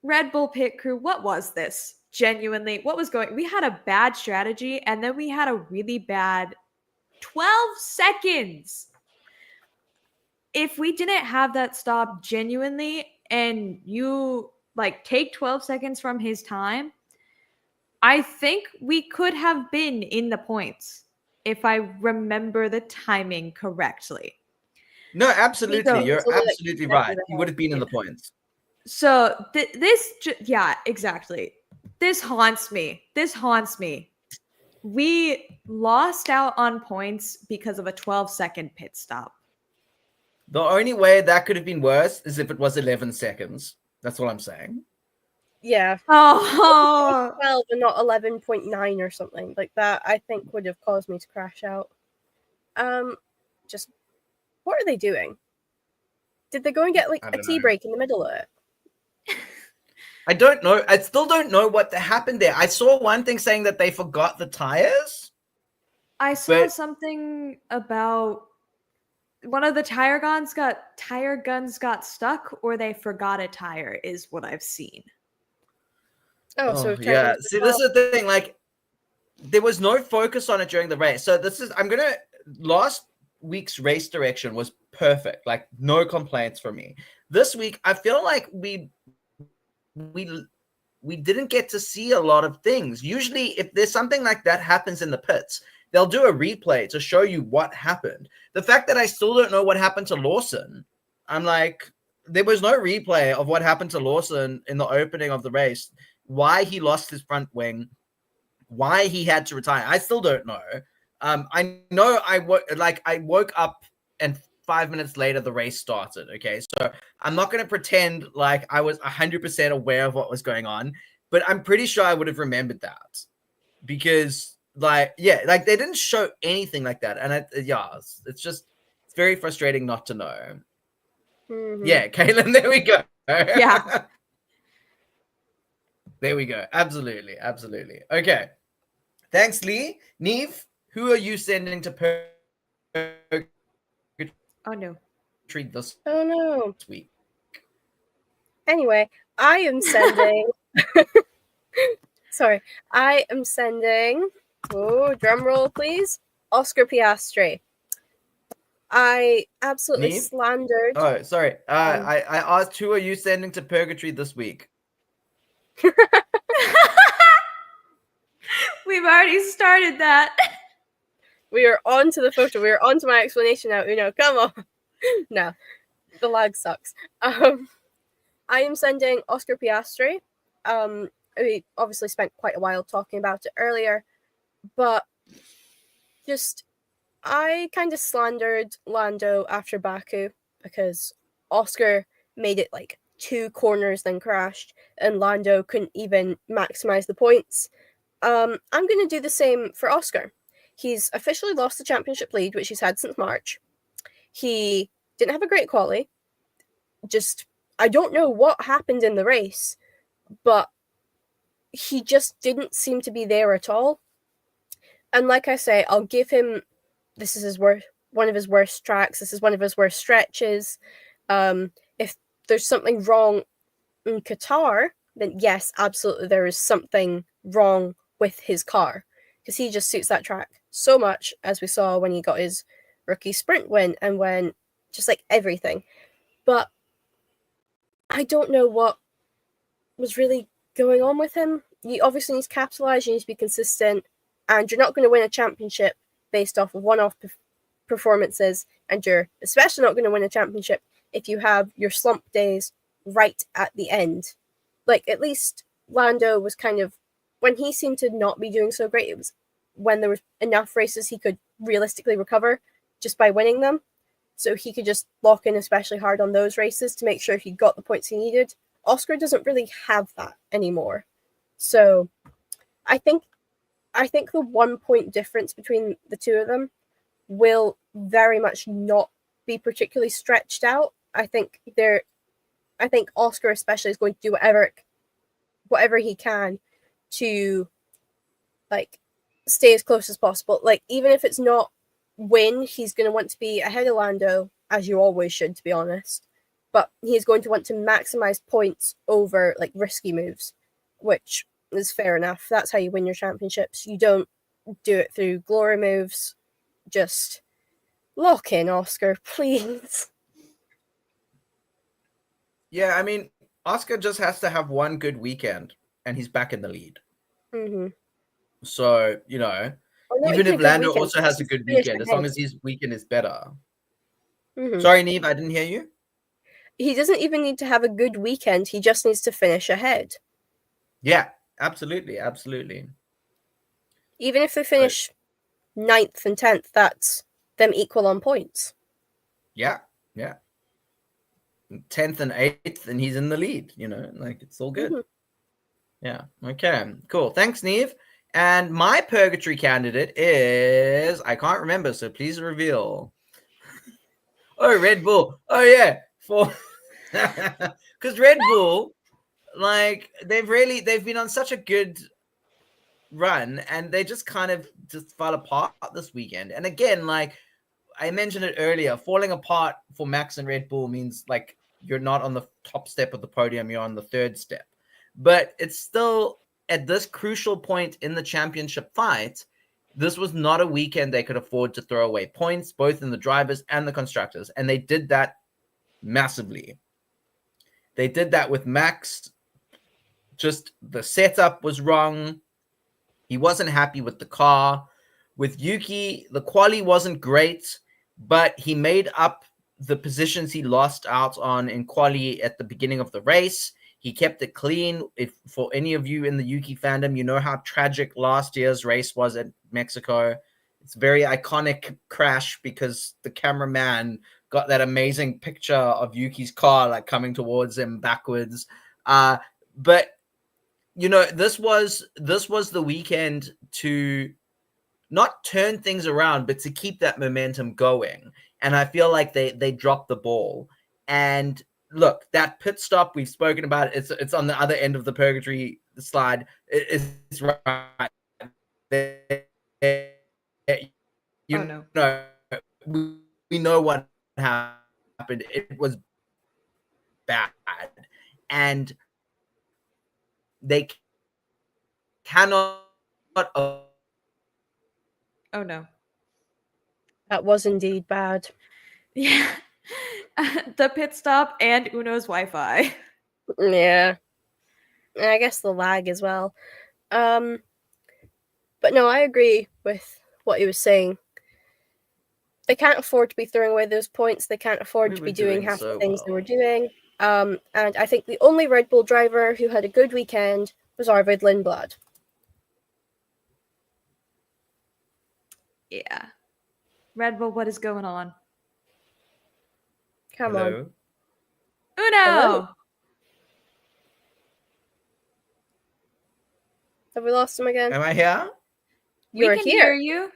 Red Bull pit crew, what was this? Genuinely, what was going? We had a bad strategy, and then we had a really bad 12 seconds. If we didn't have that stop genuinely, and you like take 12 seconds from his time, I think we could have been in the points if I remember the timing correctly. No, absolutely. You're absolutely right. He would have been in the points. So yeah, exactly. This haunts me. We lost out on points because of a 12-second pit stop. The only way that could have been worse is if it was 11 seconds. That's what I'm saying. Yeah. Oh. 12 and not 11.9 or something like that, I think would have caused me to crash out. Just, what are they doing? Did they go and get like a tea break in the middle of it? I don't know. I still don't know what happened there. I saw one thing saying that they forgot the tires. I saw something about one of the tire guns got stuck, or they forgot a tire is what I've seen. Oh, so yeah. See, this is the thing. Like, there was no focus on it during the race. So last week's race direction was perfect. Like, no complaints from me. This week, I feel like we didn't get to see a lot of things. Usually, if there's something like that happens in the pits, they'll do a replay to show you what happened. The fact that I still don't know what happened to Lawson, I'm like, there was no replay of what happened to Lawson in the opening of the race, why he lost his front wing, why he had to retire. I still don't know. I know I woke up and 5 minutes later the race started. Okay, so I'm not going to pretend like I was 100% aware of what was going on, but I'm pretty sure I would have remembered that because they didn't show anything like that, and it's very frustrating not to know. Mm-hmm. Yeah, Caitlin, there we go. Yeah. There we go. Absolutely. Okay. Thanks, Lee. Niamh, who are you sending to Purgatory Oh no. this week? Anyway, I am sending. Sorry, I am sending. Oh, drum roll, please. Oscar Piastri. I absolutely Niamh? slandered. Oh, sorry. I asked, who are you sending to Purgatory this week? We've already started that. We are on to the photo. We are on to my explanation now, Uno. Come on. No, the lag sucks. I am sending Oscar Piastri. We obviously spent quite a while talking about it earlier, but just I kind of slandered Lando after Baku because Oscar made it like 2 corners, then crashed, and Lando couldn't even maximize the points. I'm going to do the same for Oscar. He's officially lost the championship lead, which he's had since March. He didn't have a great quali. I don't know what happened in the race, but he just didn't seem to be there at all. And like I say, I'll give him, this is one of his worst tracks. This is one of his worst stretches. If there's something wrong in Qatar, then yes, absolutely there is something wrong with his car because he just suits that track so much, as we saw when he got his rookie sprint win and when just like everything. But I don't know what was really going on with him. You obviously need to capitalize, you need to be consistent, and you're not going to win a championship based off of one-off performances, and you're especially not going to win a championship if you have your slump days right at the end. Like, at least Lando was kind of, when he seemed to not be doing so great, it was when there was enough races he could realistically recover just by winning them. So he could just lock in especially hard on those races to make sure he got the points he needed. Oscar doesn't really have that anymore. So I think the 1 point difference between the two of them will very much not be particularly stretched out. I think Oscar especially is going to do whatever he can to like stay as close as possible. Like, even if it's not win, he's going to want to be ahead of Lando, as you always should, to be honest. But he's going to want to maximize points over like risky moves, which is fair enough. That's how you win your championships. You don't do it through glory moves. Just lock in, Oscar, please. Yeah, I mean, Oscar just has to have one good weekend and he's back in the lead. Mm-hmm. So, even if Lando also has a good weekend, as long as his weekend is better. Mm-hmm. Sorry, Niamh, I didn't hear you. He doesn't even need to have a good weekend. He just needs to finish ahead. Yeah, absolutely. Even if they finish 9th and 10th, that's them equal on points. Yeah. 10th and 8th, and he's in the lead, it's all good. Mm-hmm. Yeah, okay, cool. Thanks, Niamh. And my Purgatory candidate is, I can't remember, so please reveal. Oh, Red Bull. Oh, yeah. Because Red Bull, they've been on such a good run, and they just kind of just fell apart this weekend. And again, like I mentioned it earlier, falling apart for Max and Red Bull means like you're not on the top step of the podium, you're on the third step. But it's still at this crucial point in the championship fight, this was not a weekend they could afford to throw away points, both in the drivers and the constructors. And they did that massively. They did that with Max. Just the setup was wrong. He wasn't happy with the car. With Yuki, the quali wasn't great, but he made up the positions he lost out on in quali at the beginning of the race. He kept it clean. If for any of you in the Yuki fandom, you know how tragic last year's race was at Mexico. It's a very iconic crash because the cameraman got that amazing picture of Yuki's car like coming towards him backwards. But you know, this was the weekend to not turn things around, but to keep that momentum going. And I feel like they dropped the ball. And look, that pit stop, we've spoken about it. It's on the other end of the Purgatory slide. It's right. You know, we know what happened. It was bad. And they cannot. Oh no. That was indeed bad. Yeah. The pit stop and Uno's Wi-Fi. Yeah. And I guess the lag as well. But no, I agree with what he was saying. They can't afford to be throwing away those points. They can't afford to be doing half the things they were doing. And I think the only Red Bull driver who had a good weekend was Arvid Lindblad. Yeah. Red Bull, what is going on? Come Hello? on. Uno! Hello? Have we lost him again? Am I here? You're we can here. hear you.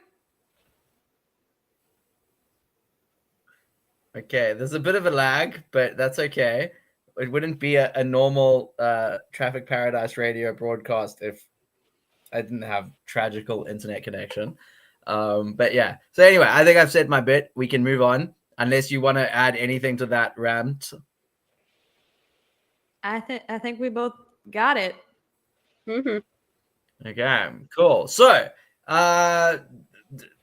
Okay, there's a bit of a lag, but that's okay. It wouldn't be a normal Traffic Paradise radio broadcast if I didn't have tragical internet connection. But yeah. So anyway, I think I've said my bit. We can move on, unless you want to add anything to that rant. I think we both got it. Mm-hmm. Okay, cool. So,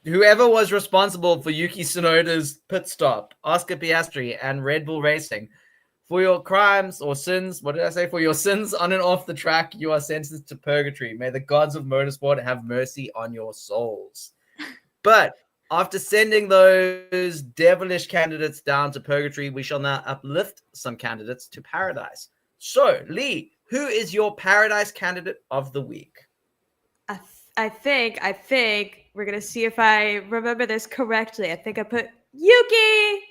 whoever was responsible for Yuki Tsunoda's pit stop, Oscar Piastri and Red Bull Racing, for your crimes or sins, what did I say? For your sins on and off the track, you are sentenced to purgatory. May the gods of motorsport have mercy on your souls. But after sending those devilish candidates down to purgatory, we shall now uplift some candidates to paradise. So, Lee, who is your paradise candidate of the week? I think we're gonna see if I remember this correctly. I think I put Yuki.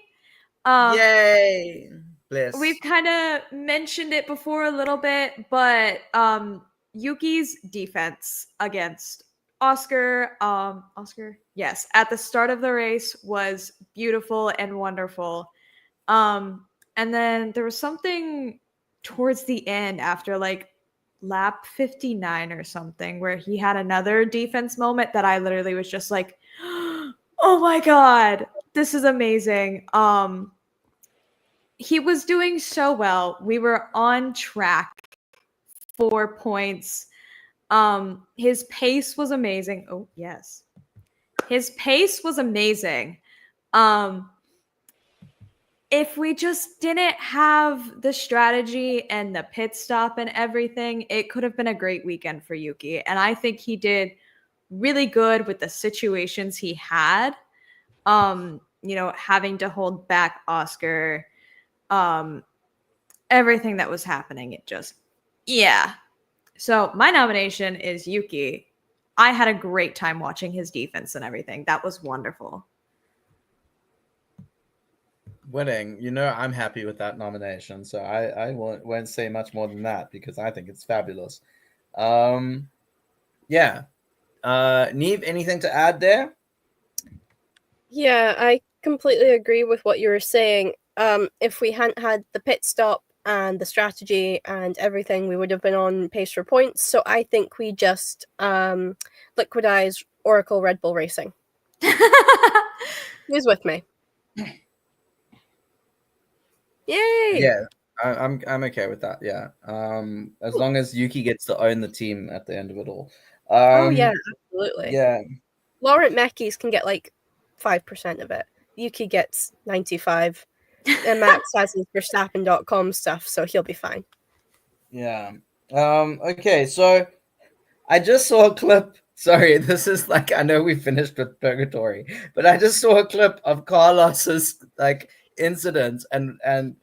Yay! Bless. We've kind of mentioned it before a little bit, but Yuki's defense against Oscar, yes, at the start of the race was beautiful and wonderful. And then there was something towards the end after like lap 59 or something where he had another defense moment that I literally was just like, oh my god, this is amazing. He was doing so well. We were on track for points. His pace was amazing. Oh yes, his pace was amazing. If we just didn't have the strategy and the pit stop and everything, it could have been a great weekend for Yuki. And I think he did really good with the situations he had. You know, having to hold back Oscar, everything that was happening, it just, yeah. So my nomination is Yuki. I had a great time watching his defense and everything. That was wonderful. Winning, you know, I'm happy with that nomination, so I won't say much more than that because I think it's fabulous. Yeah. Niamh, anything to add there? Yeah, I completely agree with what you were saying. If we hadn't had the pit stop and the strategy and everything, we would have been on pace for points. So I think we just liquidized Oracle Red Bull Racing. Who's with me? Yay! Yeah, I'm okay with that. Yeah. As long as Yuki gets to own the team at the end of it all. Oh yeah, absolutely. Yeah. Laurent Mekis can get like 5% of it. Yuki gets 95. And Max has his Verstappen.com stuff, so he'll be fine. Yeah. Okay, so I just saw a clip. Sorry, this is like, I know we finished with Purgatory, but I just saw a clip of Carlos's like incident, and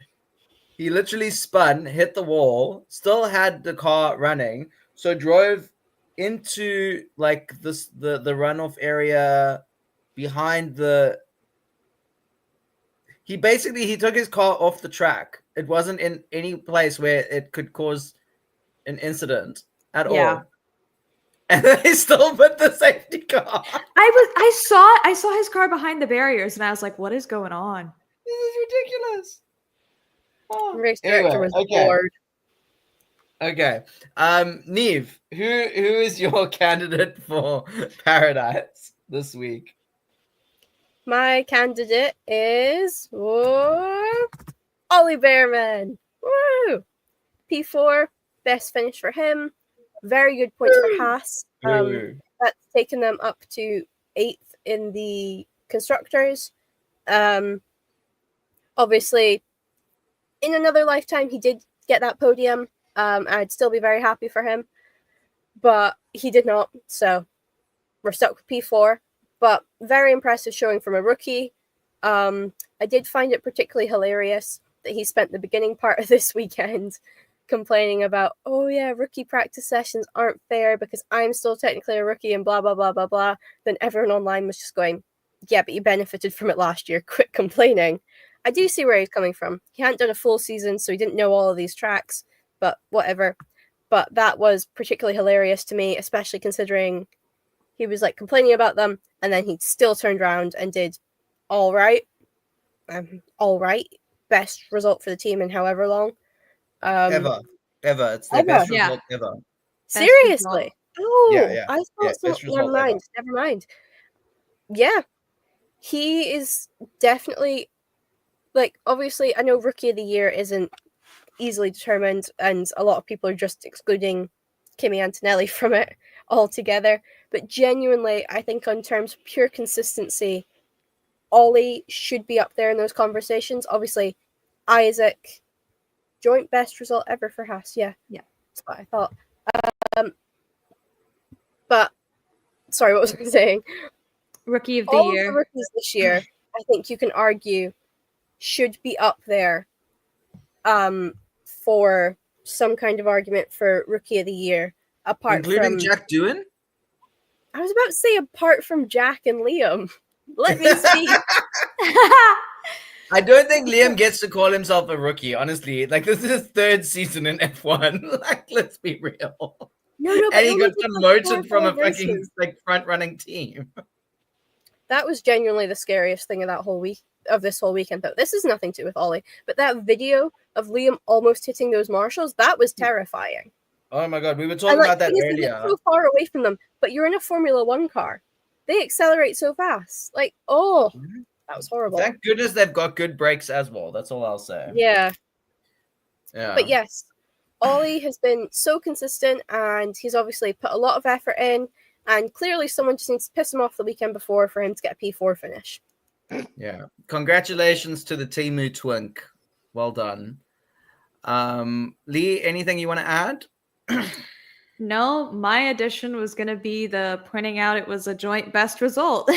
he literally spun, hit the wall, still had the car running, so drove into like this the runoff area behind the. He took his car off the track. It wasn't in any place where it could cause an incident at all. And they still put the safety car. I saw his car behind the barriers, and I was like, "What is going on? This is ridiculous." The race director was bored. Okay. Niamh, who is your candidate for Paradise this week? My candidate is Ollie Behrman. Woo! P4, best finish for him. Very good points for Haas. That's taken them up to 8th in the constructors. Obviously, in another lifetime, he did get that podium. I'd still be very happy for him, but he did not. So we're stuck with P4. But very impressive showing from a rookie. I did find it particularly hilarious that he spent the beginning part of this weekend complaining about, oh yeah, rookie practice sessions aren't fair because I'm still technically a rookie and blah, blah, blah, blah, blah. Then everyone online was just going, yeah, but you benefited from it last year. Quit complaining. I do see where he's coming from. He hadn't done a full season, so he didn't know all of these tracks, but whatever. But that was particularly hilarious to me, especially considering he was like complaining about them, and then he still turned around and did all right. All right. Best result for the team in however long. Ever. It's the best result ever. Seriously? Oh, yeah. I thought so. Never mind. Yeah. He is definitely, like, obviously, I know Rookie of the Year isn't easily determined, and a lot of people are just excluding Kimi Antonelli from it altogether. But genuinely, I think in terms of pure consistency, Ollie should be up there in those conversations. Obviously, Isaac, joint best result ever for Haas. Yeah. That's what I thought. But, sorry, what was I saying? Rookie of the All year. Of the rookies this year, I think you can argue, should be up there for some kind of argument for Rookie of the Year. Including Jack Doohan? I was about to say apart from Jack and Liam. Let me speak. I don't think Liam gets to call himself a rookie, honestly. Like, this is his 3rd season in F1. Like, let's be real. No, and he got promoted from a fucking like front-running team. That was genuinely the scariest thing of that whole week, of this whole weekend. Though this is nothing to do with Ollie, but that video of Liam almost hitting those marshals, that was terrifying. Oh my god, we were talking about that earlier. So far away from them, but you're in a Formula 1 car. They accelerate so fast. Like, that was horrible. Thank goodness they've got good brakes as well. That's all I'll say. Yeah. Yeah. But yes, Ollie has been so consistent, and he's obviously put a lot of effort in, and clearly someone just needs to piss him off the weekend before for him to get a P4 finish. Yeah. Congratulations to the Temu Twink. Well done. Lee, anything you want to add? No, my addition was going to be the pointing out it was a joint best result.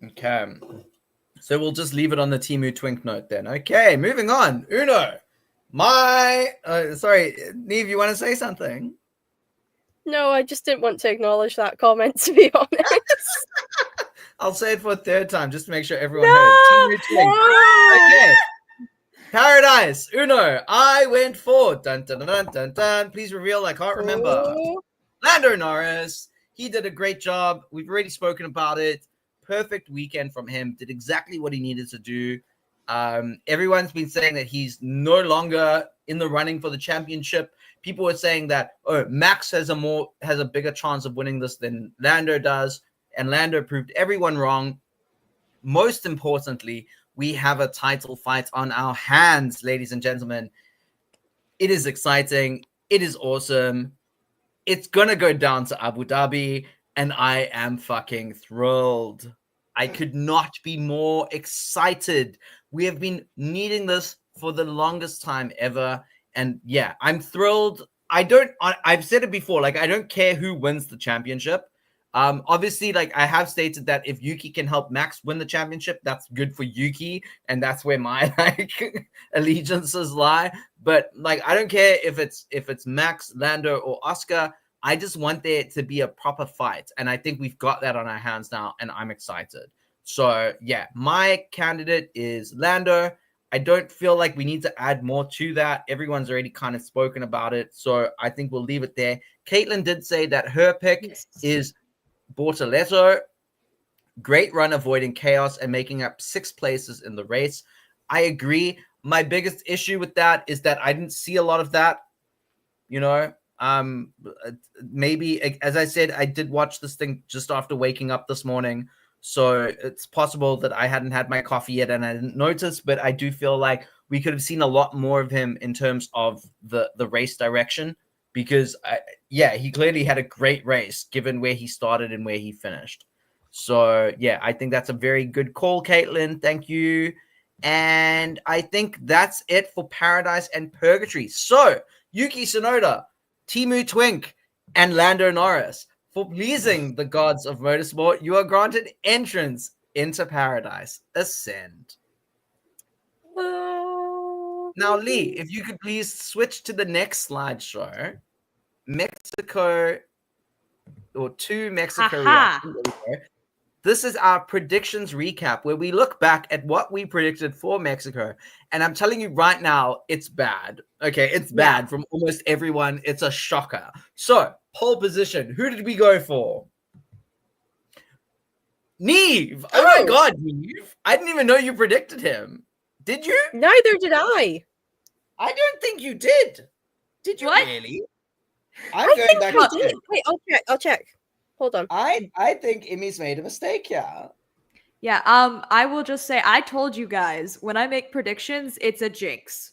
Okay. So we'll just leave it on the Temu Twink note then. Okay, moving on. Uno. Sorry, Niamh, you want to say something? No, I just didn't want to acknowledge that comment, to be honest. I'll say it for a 3rd time just to make sure everyone heard. Temu Twink. Okay. Paradise, Uno, I went for dun dun dun dun dun. Please reveal. I can't remember. Lando Norris. He did a great job. We've already spoken about it. Perfect weekend from him. Did exactly what he needed to do. Everyone's been saying that he's no longer in the running for the championship. People were saying that Max has a bigger chance of winning this than Lando does, and Lando proved everyone wrong. Most importantly, we have a title fight on our hands, ladies and gentlemen. It is exciting. It is awesome. It's going to go down to Abu Dhabi, and I am fucking thrilled. I could not be more excited. We have been needing this for the longest time ever. And yeah, I'm thrilled. I've said it before, like, I don't care who wins the championship. Obviously, like, I have stated that if Yuki can help Max win the championship, that's good for Yuki, and that's where my like allegiances lie. But like, I don't care if it's Max, Lando, or Oscar. I just want there to be a proper fight, and I think we've got that on our hands now, and I'm excited. So yeah, my candidate is Lando. I don't feel like we need to add more to that. Everyone's already kind of spoken about it, so I think we'll leave it there. Caitlin did say that her pick is Bortoletto. Great run avoiding chaos and making up 6 places in the race. I agree. My biggest issue with that is that I didn't see a lot of that. You know, maybe, as I said, I did watch this thing just after waking up this morning. So it's possible that I hadn't had my coffee yet and I didn't notice, but I do feel like we could have seen a lot more of him in terms of the race direction, because he clearly had a great race given where he started and where he finished. So yeah, I think that's a very good call, Caitlin. Thank you. And I think that's it for Paradise and Purgatory. So Yuki Tsunoda, Timu Twink, and Lando Norris, for pleasing the gods of motorsport, you are granted entrance into Paradise. Ascend. Now, Lee, if you could please switch to the next slideshow. Mexico, or to Mexico reaction. This is our predictions recap, where we look back at what we predicted for Mexico. And I'm telling you right now, it's bad. Okay, it's bad from almost everyone. It's a shocker. So, pole position. Who did we go for? Niamh. Oh my God, Niamh. I didn't even know you predicted him. Did you? Neither did I. I don't think you did. Did you really? I'm I going think back I to did. Wait, I'll check. Hold on. I think Immy's made a mistake here. Yeah, I will just say, I told you guys, when I make predictions, it's a jinx.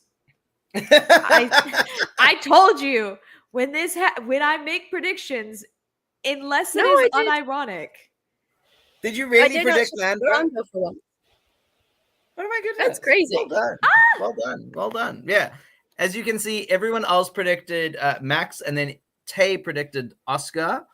I told you, when I make predictions, unless it is unironic. Did you really predict Lando? For one. Oh my goodness. That's crazy. Well done. Well done. Well done. Yeah. As you can see, everyone else predicted Max, and then Tay predicted Oscar.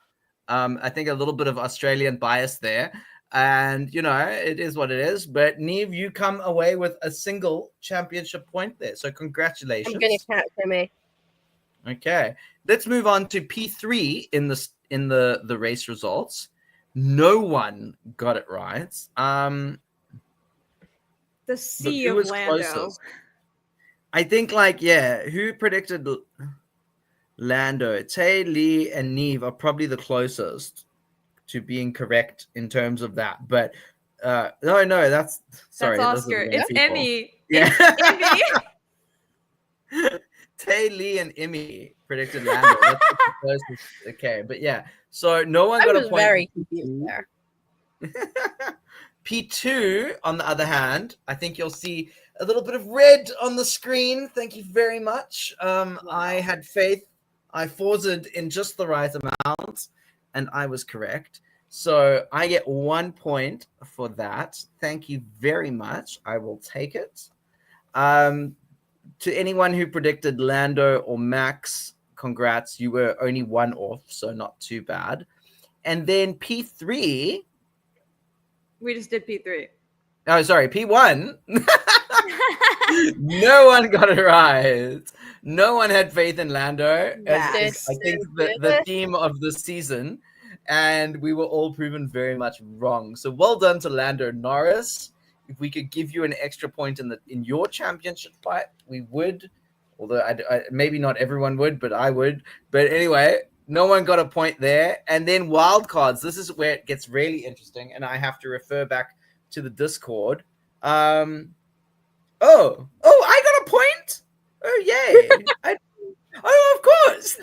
I think a little bit of Australian bias there. And, you know, it is what it is. But, Niamh, you come away with a single championship point there. So, congratulations. I'm going to catch Immy. Okay. Let's move on to P3 in the race results. No one got it right. The sea of Lando. Closest? I think, like, who predicted Lando? Tay, Lee, and Niamh are probably the closest to being correct in terms of that. But no, that's Oscar. It's Immy. Yeah. It's Immy. Tay, Lee, and Immy predicted Lando. That's the closest. Okay, but yeah. So no one got a point. I was very confused there. P2, on the other hand, I think you'll see a little bit of red on the screen. Thank you very much. Wow. I had faith. I forced in just the right amount, and I was correct. So I get 1 point for that. Thank you very much. I will take it. To anyone who predicted Lando or Max, congrats. You were only 1 off, so not too bad. And then P3. We just did P3. Oh, sorry, P1. No one got it right. No one had faith in Lando. I think the theme of the season. And we were all proven very much wrong. So well done to Lando Norris. If we could give you an extra point in your championship fight, we would. Although maybe not everyone would, but I would. But anyway, no one got a point there. And then wildcards. This is where it gets really interesting. And I have to refer back to the Discord. I got a point. Oh, yay. Of course.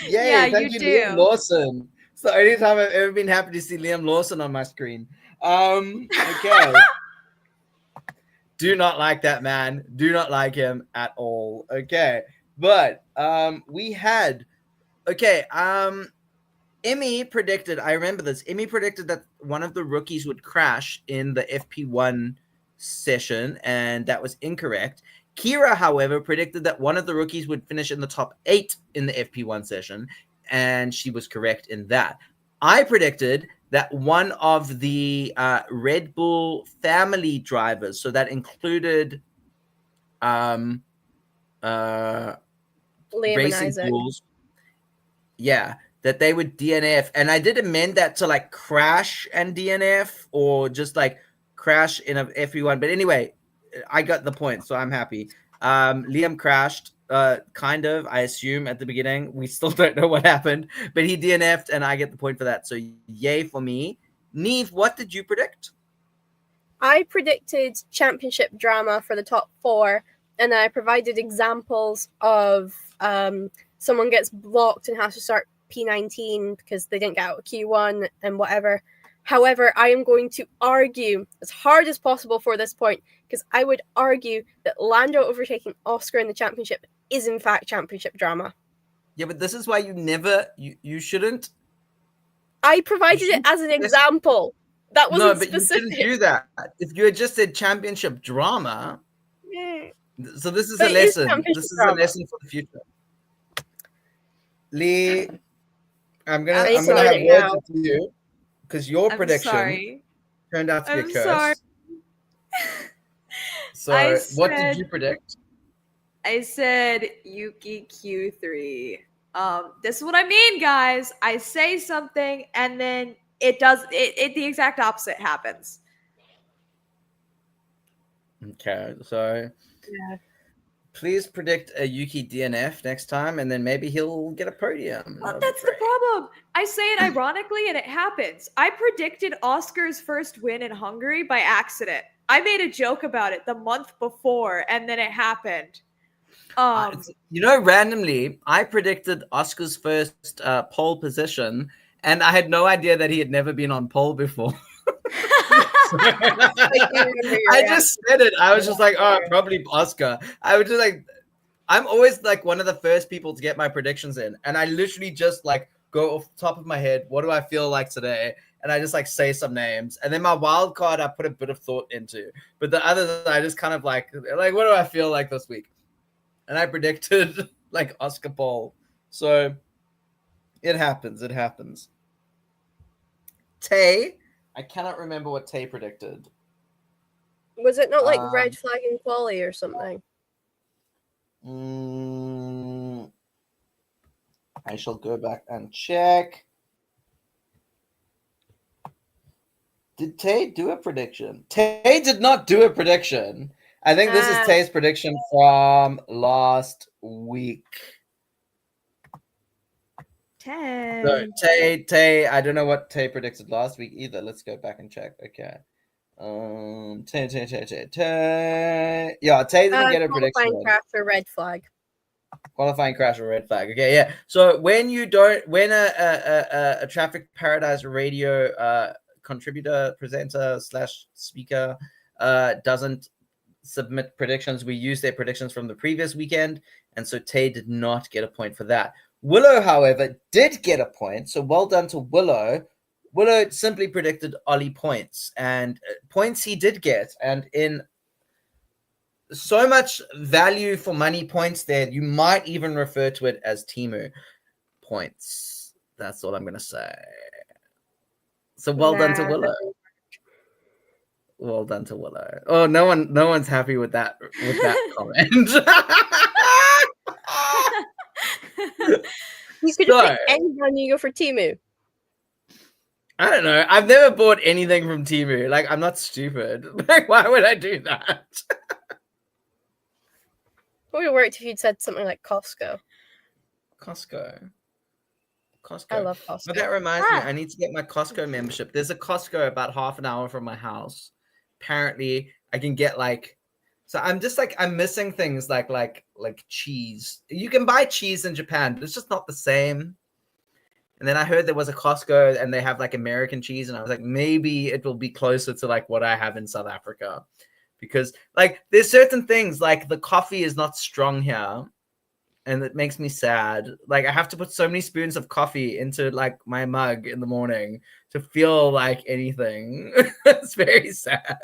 Yay, yeah, thank you do. Lawson. It's the only time I've ever been happy to see Liam Lawson on my screen. Okay. Do not like that man. Do not like him at all. Okay. But we had Immy predicted, I remember this. Immy predicted that one of the rookies would crash in the FP1 session, and that was incorrect. Kira, however, predicted that one of the rookies would finish in the top 8 in the FP1 session, and she was correct in that. I predicted that one of the Red Bull family drivers, so that included Liam Racing and Isaac. Bulls, that they would DNF. And I did amend that to like crash and DNF, or just like crash in a FP1. But anyway, I got the point, so I'm happy. Liam crashed, kind of, I assume, at the beginning. We still don't know what happened, but he DNF'd, and I get the point for that. So yay for me. Niamh, what did you predict? I predicted championship drama for the top 4, and I provided examples of someone gets blocked and has to start P19 because they didn't get out of Q1 and whatever. However, I am going to argue as hard as possible for this point, because I would argue that Lando overtaking Oscar in the championship is in fact championship drama. Yeah, but this is why you shouldn't. I provided it as an example. That wasn't specific. You shouldn't do that. If you had just said championship drama, so this is But a it is lesson. championship This is drama. a lesson for the future. Lee, I'm gonna I have learn it words now. with you, because your prediction Sorry. turned out to be a I'm curse. sorry. So what did you predict? I said Yuki Q3. This is what I mean, guys. I say something and then it the exact opposite happens. Okay, so please predict a Yuki DNF next time, and then maybe he'll get a podium. Well, that's the problem. I say it ironically and it happens. I predicted Oscar's first win in Hungary by accident. I made a joke about it the month before, and then it happened. Randomly, I predicted Oscar's first pole position, and I had no idea that he had never been on pole before. I just said it. I was just like, oh, probably Oscar. I was just like, I'm always like one of the first people to get my predictions in, and I literally just like go off the top of my head, what do I feel like today? And I just like say some names, and then my wild card I put a bit of thought into, but the others I just kind of like what do I feel like this week? And I predicted like Oscar pole. So it happens. It happens. Tay, I cannot remember what Tay predicted. Was it not like red flag in quali or something? I shall go back and check. Did Tay do a prediction? Tay did not do a prediction. I think this is Tay's prediction from last week. So Tay, I don't know what Tay predicted last week either. Let's go back and check. Okay. Tay. Yeah, Tay didn't get a prediction. Qualifying crash or red flag. Qualifying crash or red flag. Okay, yeah. So when a Traffic Paradise radio contributor, presenter / speaker doesn't submit predictions, we use their predictions from the previous weekend, and so Tay did not get a point for that. Willow, however, did get a point, so well done to Willow. Willow simply predicted Ollie points, and points he did get, and in so much value for money points there, you might even refer to it as Timu points. That's all I'm going to say. So well done to Willow. Well done to Willow. Oh, no one's happy with that comment. You could have picked anyone, you go for Timu. I don't know. I've never bought anything from Timu. Like, I'm not stupid. Like, why would I do that? It would have worked if you'd said something like Costco. Costco. I love Costco. But that reminds me, I need to get my Costco membership. There's a Costco about half an hour from my house. Apparently, I can get so I'm missing things like cheese. You can buy cheese in Japan, but it's just not the same. And then I heard there was a Costco and they have like American cheese, and I was like, maybe it will be closer to like what I have in South Africa, because like there's certain things like the coffee is not strong here, and it makes me sad. Like I have to put so many spoons of coffee into like my mug in the morning to feel like anything. It's very sad.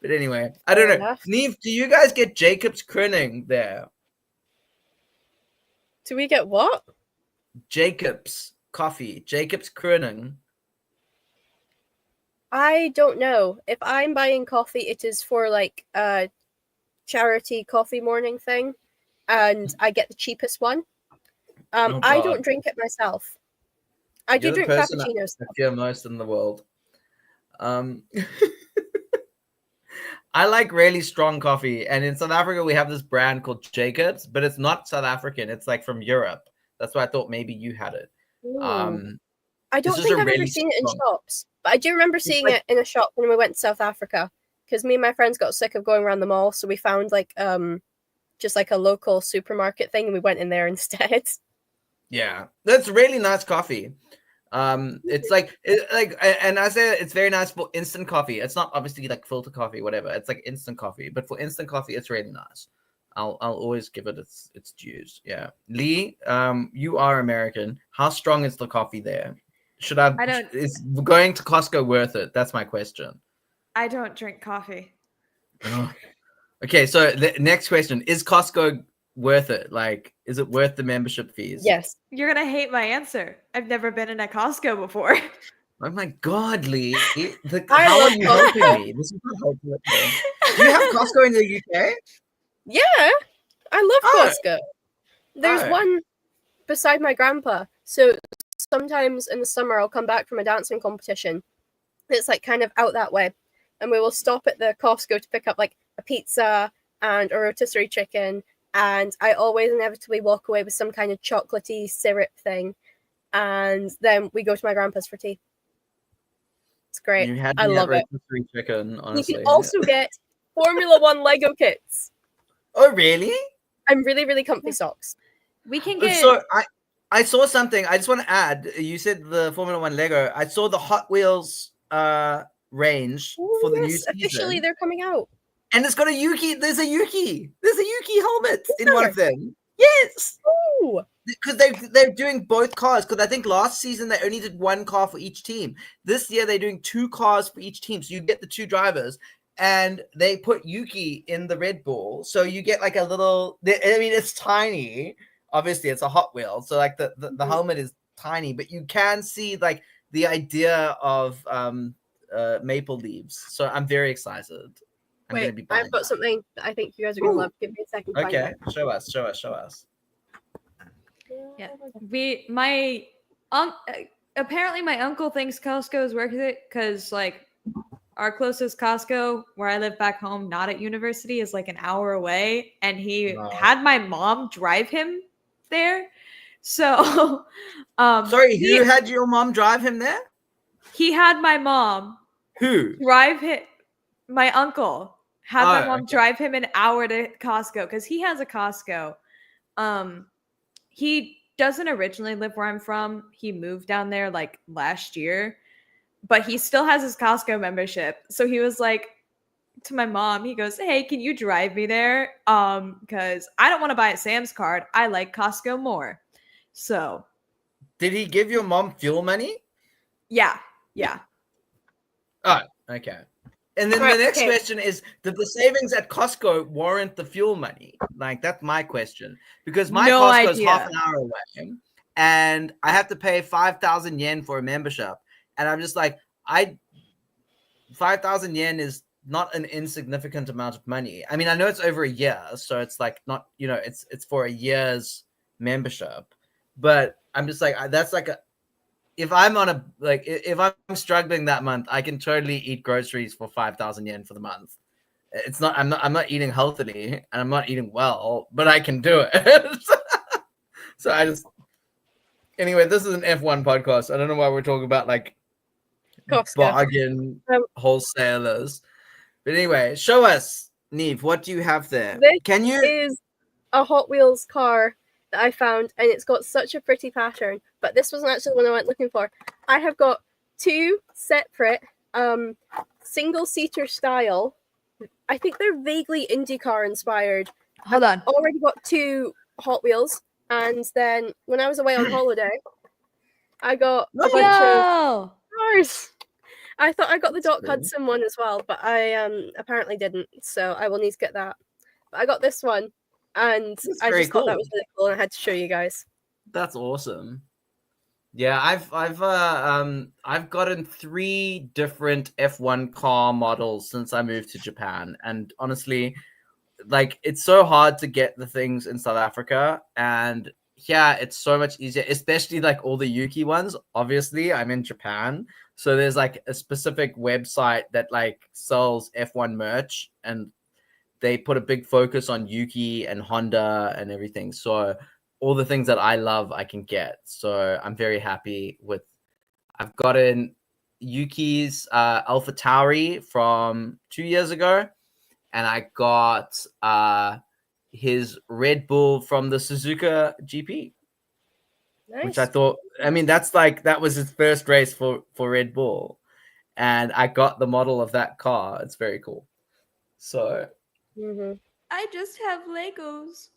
But anyway, I don't know. Niamh, do you guys get Jacob's Kruning there? Do we get what? Jacob's coffee. Jacob's Kruning. I don't know. If I'm buying coffee, it is for like a charity coffee morning thing, and I get the cheapest one. I don't drink it myself. I do drink cappuccinos. I fear most in the world. I like really strong coffee, and in South Africa we have this brand called Jacob's, but it's not South African. It's like from Europe. That's why I thought maybe you had it. I don't think I've ever seen it in shops, but I do remember seeing it in a shop when we went to South Africa, because me and my friends got sick of going around the mall, so we found like just like a local supermarket thing, and we went in there instead. Yeah, that's really nice coffee. It's and I say it's very nice for instant coffee. It's not obviously like filter coffee, whatever. It's like instant coffee, but for instant coffee, it's really nice. I'll always give it its dues. Yeah, Lee, you are American. How strong is the coffee there? Is going to Costco worth it? That's my question. I don't drink coffee. Okay, so the next question is Costco worth it? Like, is it worth the membership fees? Yes. You're gonna hate my answer. I've never been in a Costco before. Oh my God, Lee! How are you helping me? This is not helpful at all. Do you have Costco in the UK? Yeah, I love Costco. There's one beside my grandpa. So sometimes in the summer, I'll come back from a dancing competition. It's like kind of out that way, and we will stop at the Costco to pick up like a pizza and a rotisserie chicken. And I always inevitably walk away with some kind of chocolatey syrup thing. And then we go to my grandpa's for tea. It's great. I love it. Chicken, honestly. You can also get Formula One Lego kits. Oh, really? And really, really comfy socks. We can get... So I saw something. I just want to add. You said the Formula One Lego. I saw the Hot Wheels range for the new season. Officially, they're coming out. And it's got a Yuki. There's a Yuki helmet in one of them. Yes. Ooh. Because they're doing both cars. Because I think last season they only did one car for each team. This year they're doing 2 cars for each team. So you get the 2 drivers, and they put Yuki in the Red Bull. So you get like a little. I mean, it's tiny. Obviously, it's a Hot Wheel. So like the helmet is tiny, but you can see like the idea of maple leaves. So I'm very excited. Wait, I've got something that I think you guys are going to love. Give me a second. Okay, show us. Yeah, apparently my uncle thinks Costco is worth it because like our closest Costco where I live back home, not at university, is like an hour away, and he had my mom drive him there. So, sorry, who had your mom drive him there? He had my mom. Who drive him? My uncle had my mom drive him an hour to Costco because he has a Costco. He doesn't originally live where I'm from. He moved down there like last year, but he still has his Costco membership. So he was like to my mom, he goes, "Hey, can you drive me there? Because I don't want to buy a Sam's card. I like Costco more." So did he give your mom fuel money? Yeah. Oh, okay. And then the next question is, did the savings at Costco warrant the fuel money? Like, that's my question. Because my Costco is half an hour away, and I have to pay 5,000 yen for a membership. And I'm just like, 5,000 yen is not an insignificant amount of money. I mean, I know it's over a year, so it's like not, it's for a year's membership. But I'm just like, that's like if I'm struggling that month, I can totally eat groceries for 5,000 yen for the month. It's not, I'm not eating healthily and I'm not eating well, but I can do it. So anyway, this is an F1 podcast. I don't know why we're talking about like bargain wholesalers. But anyway, show us, Niamh, what do you have there? This is a Hot Wheels car that I found, and it's got such a pretty pattern. But this wasn't actually the one I went looking for. I have got 2 separate single-seater style. I think they're vaguely IndyCar inspired. Hold on. Already got 2 Hot Wheels, and then when I was away on holiday, I got a bunch of cars. I thought I got the Doc Hudson one as well, but I apparently didn't, so I will need to get that. But I got this one, and I just thought that was really cool, and I had to show you guys. That's awesome. Yeah, I've gotten 3 different F1 car models since I moved to Japan, and honestly, like, it's so hard to get the things in South Africa, and yeah, it's so much easier, especially like all the Yuki ones. Obviously, I'm in Japan, so there's like a specific website that like sells F1 merch, and they put a big focus on Yuki and Honda and everything. So all the things that I love, I can get. So I'm very happy with. I've gotten Yuki's Alpha Tauri from 2 years ago, and I got his Red Bull from the Suzuka GP, Nice. which I thought, I mean, that was his first race for Red Bull, and I got the model of that car. It's very cool. So I just have Legos.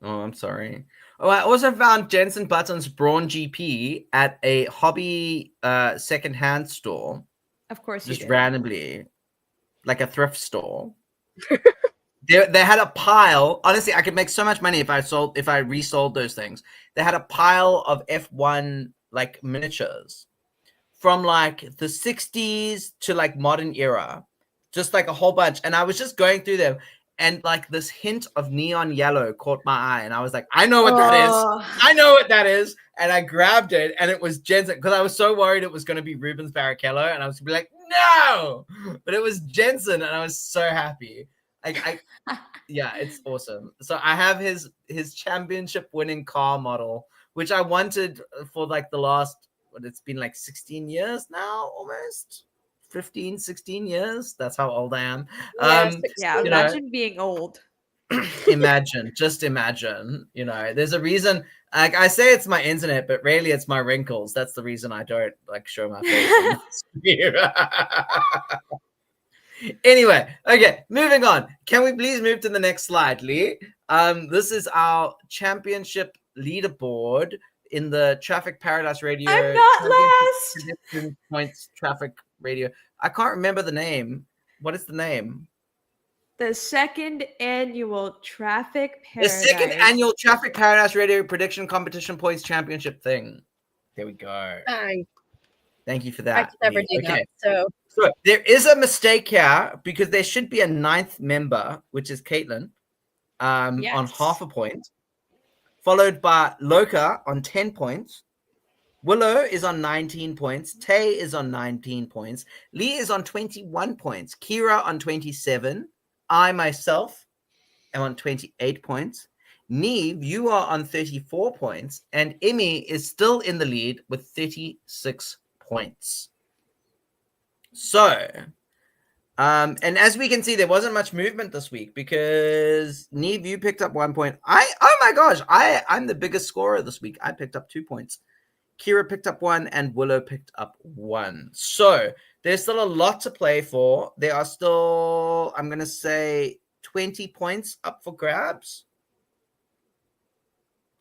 Oh, I'm sorry. Oh, I also found Jensen Button's Brawn GP at a hobby second-hand store. Of course, just randomly, like a thrift store. They had a pile. Honestly, I could make so much money if I resold those things. They had a pile of F1 like miniatures from like the 60s to like modern era, just like a whole bunch. And I was just going through them, and like this hint of neon yellow caught my eye, and I was like, I know what that is. I know what that is. And I grabbed it, and it was Jensen, because I was so worried it was going to be Rubens Barrichello, and I was going to be like, no, but it was Jensen, and I was so happy. Yeah, it's awesome. So I have his championship winning car model, which I wanted for like the last, it's been like 16 years now, almost 15, 16 years. That's how old I am. Yeah, imagine being old. Just imagine, there's a reason, like I say it's my internet, but really it's my wrinkles. That's the reason I don't like show my face. Anyway, okay, moving on. Can we please move to the next slide, Lee? This is our championship leaderboard in the Traffic Paradise Radio. I'm not last. Points Traffic Radio. I can't remember the name. What is the name? The second annual Traffic Paradise. The second annual Traffic Paradise Radio Prediction Competition Points Championship thing. There we go. Thank you for that. I could never do that. So there is a mistake here, because there should be a 9th member, which is Caitlin, on half a point, followed by Loka on 10 points. Willow is on 19 points. Tay is on 19 points. Lee is on 21 points. Kira on 27. I myself am on 28 points. Niamh, you are on 34 points. And Immy is still in the lead with 36 points. So, and as we can see, there wasn't much movement this week, because Niamh, you picked up 1 point. Oh my gosh, I'm the biggest scorer this week. I picked up 2 points. Kira picked up 1, and Willow picked up 1. So there's still a lot to play for. There are still, I'm going to say, 20 points up for grabs,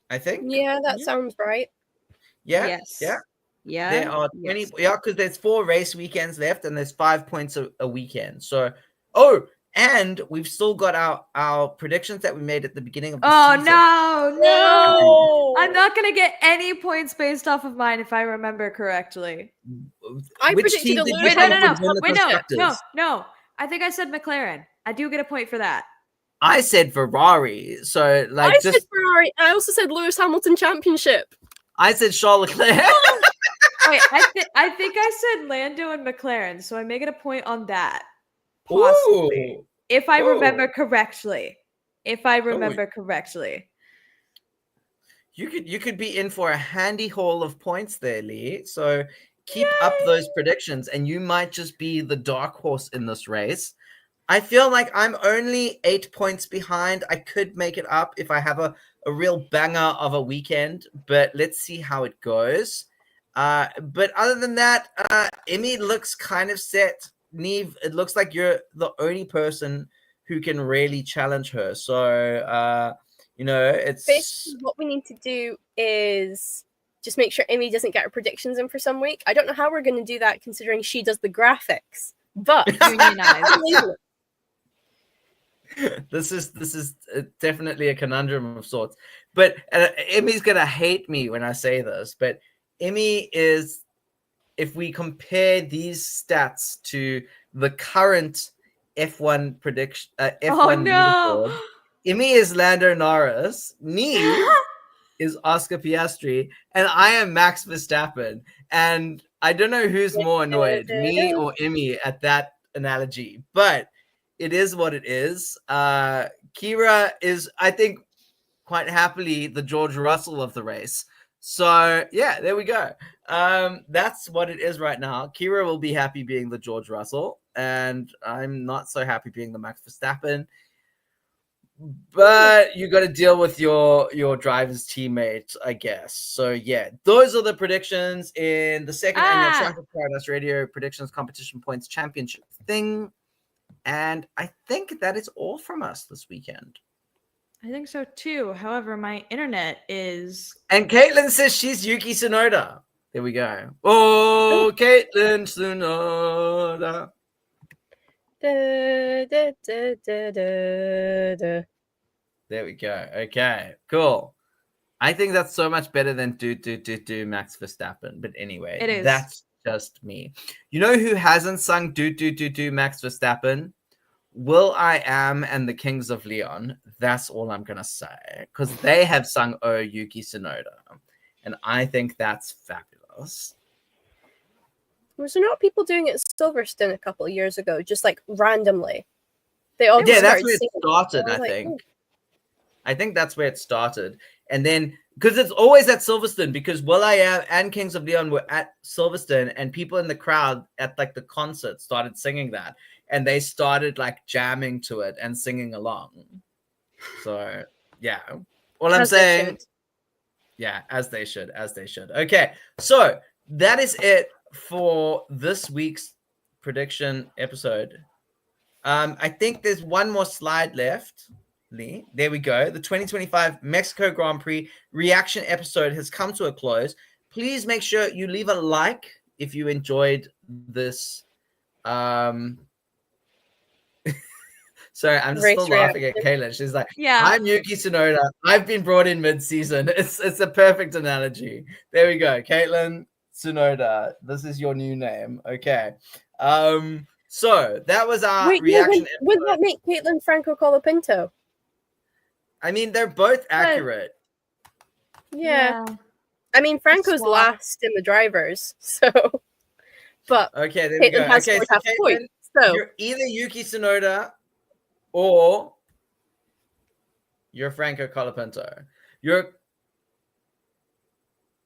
I think. Yeah, that sounds right. Yeah. Yes. Yeah. Yeah. There are 20. Yes. Yeah, because there's 4 race weekends left, and there's 5 points a weekend. So, and we've still got our predictions that we made at the beginning of the season. No. I'm not going to get any points based off of mine if I remember correctly. I predicted a Wait, no. I think I said McLaren. I do get a point for that. I said Ferrari. So, like, I said Ferrari. I also said Lewis Hamilton Championship. I said Charles Leclerc. Wait, I think I said Lando and McLaren, so I make it a point on that. Possibly. Ooh. If I remember correctly. You could be in for a handy haul of points there, Lee. So keep up those predictions, and you might just be the dark horse in this race. I feel like I'm only 8 points behind. I could make it up if I have a real banger of a weekend, but let's see how it goes. But other than that, Immy looks kind of set. Niamh, it looks like you're the only person who can really challenge her. So, it's basically what we need to do is just make sure Immy doesn't get her predictions in for some week. I don't know how we're going to do that considering she does the graphics, but Unionize. This is definitely a conundrum of sorts. But Emmy's gonna hate me when I say this, but Immy is, if we compare these stats to the current F1 prediction, F1 leaderboard, Immy is Lando Norris, Niamh is Oscar Piastri, and I am Max Verstappen. And I don't know who's more annoyed, me or Immy, at that analogy, but it is what it is. Kira is, I think, quite happily the George Russell of the race. So, yeah, there we go. That's what it is right now. Kira will be happy being the George Russell, and I'm not so happy being the Max Verstappen. But you got to deal with your driver's teammate, I guess. So, yeah, those are the predictions in the second annual Traffic Paradise Radio Predictions Competition Points Championship thing. And I think that is all from us this weekend. I think so too. However, my internet is. And Caitlin says she's Yuki Tsunoda. There we go. Oh, Caitlin Tsunoda. There we go. Okay, cool. I think that's so much better than do Max Verstappen. But anyway, It is. That's just me. You know who hasn't sung do Max Verstappen? will.i.am and the Kings of Leon. That's all I'm gonna say, because they have sung "Oh Yuki Tsunoda," and I think that's fabulous. Was there not people doing it at Silverstone a couple of years ago, just like randomly? They all Yeah, that's started where it singing. started. I I was like, think. I think that's where it started, and then because it's always at Silverstone, because will.i.am and Kings of Leon were at Silverstone, and people in the crowd at like the concert started singing that, and they started like jamming to it and singing along. So yeah, all I'm saying, yeah, as they should. Okay, so that is it for this week's prediction episode. I think there's one more slide left. Lee, there we go. The 2025 Mexico Grand Prix reaction episode has come to a close. Please make sure you leave a like if you enjoyed this. Sorry, I'm just still laughing at Kayla. She's like, yeah, I'm Yuki Tsunoda. I've been brought in mid-season. It's a perfect analogy. There we go. Caitlin Tsunoda. This is your new name. Okay. So that was our reaction. Would that make Caitlin Franco Colapinto? I mean, they're both accurate. Yeah. I mean, Franco's last in the drivers, so. But okay, there we go. Okay, so Caitlin, you're either Yuki Tsunoda or you're Franco Colapinto.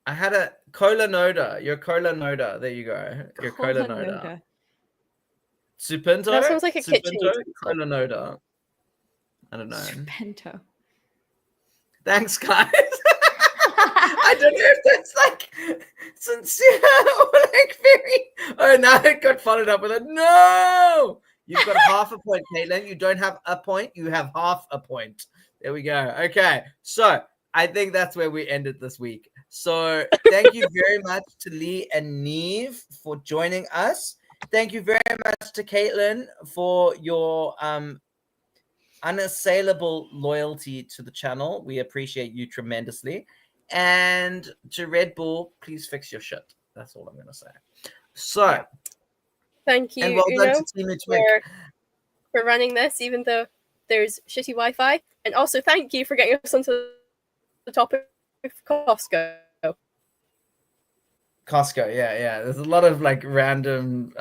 I had a Cola Noda. You're Cola Noda. There you go. You're Cola Noda. Supinto? That sounds like a kitchen. Cola Noda. I don't know. Supinto. Thanks, guys. I don't know if that's like sincere or like very. Oh, now it got followed up with a no. You've got half a point, Caitlin. You don't have a point. You have half a point. There we go. Okay, so I think that's where we ended this week. So thank you very much to Lea and Niamh for joining us. Thank you very much to Caitlin for your unassailable loyalty to the channel. We appreciate you tremendously. And to Red Bull, please fix your shit. That's all I'm going to say. So, thank you, and well Uno, done to Team for running this, even though there's shitty Wi-Fi. And also thank you for getting us onto the topic of Costco. Yeah. There's a lot of like random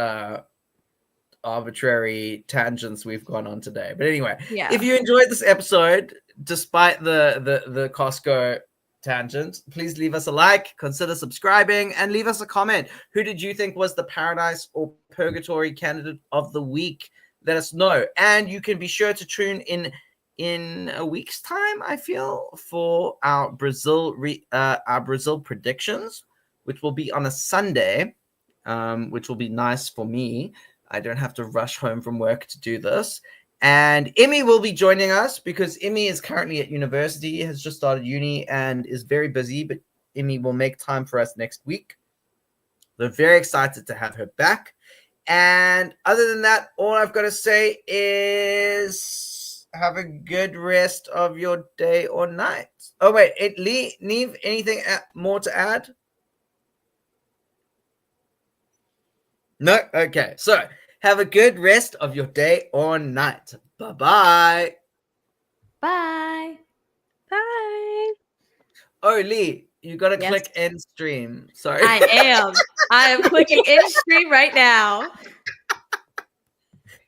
arbitrary tangents we've gone on today. But anyway, if you enjoyed this episode, despite the Costco tangent, please leave us a like, consider subscribing, and leave us a comment. Who did you think was the Paradise or Purgatory candidate of the week let us know. And you can be sure to tune in a week's time, I feel, for our Brazil predictions, which will be on a Sunday, which will be nice for me. I don't have to rush home from work to do this. And Immy will be joining us because Immy is currently at university, has just started uni and is very busy, but Immy will make time for us next week. We're very excited to have her back. And other than that, all I've got to say is have a good rest of your day or night. Oh, wait, Niamh, anything more to add? No? Okay, so have a good rest of your day or night. Bye-bye. Bye. Bye. Oh, Lee, you got to Yes. click end stream. Sorry. I am clicking in stream right now.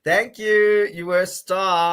Thank you. You were a star.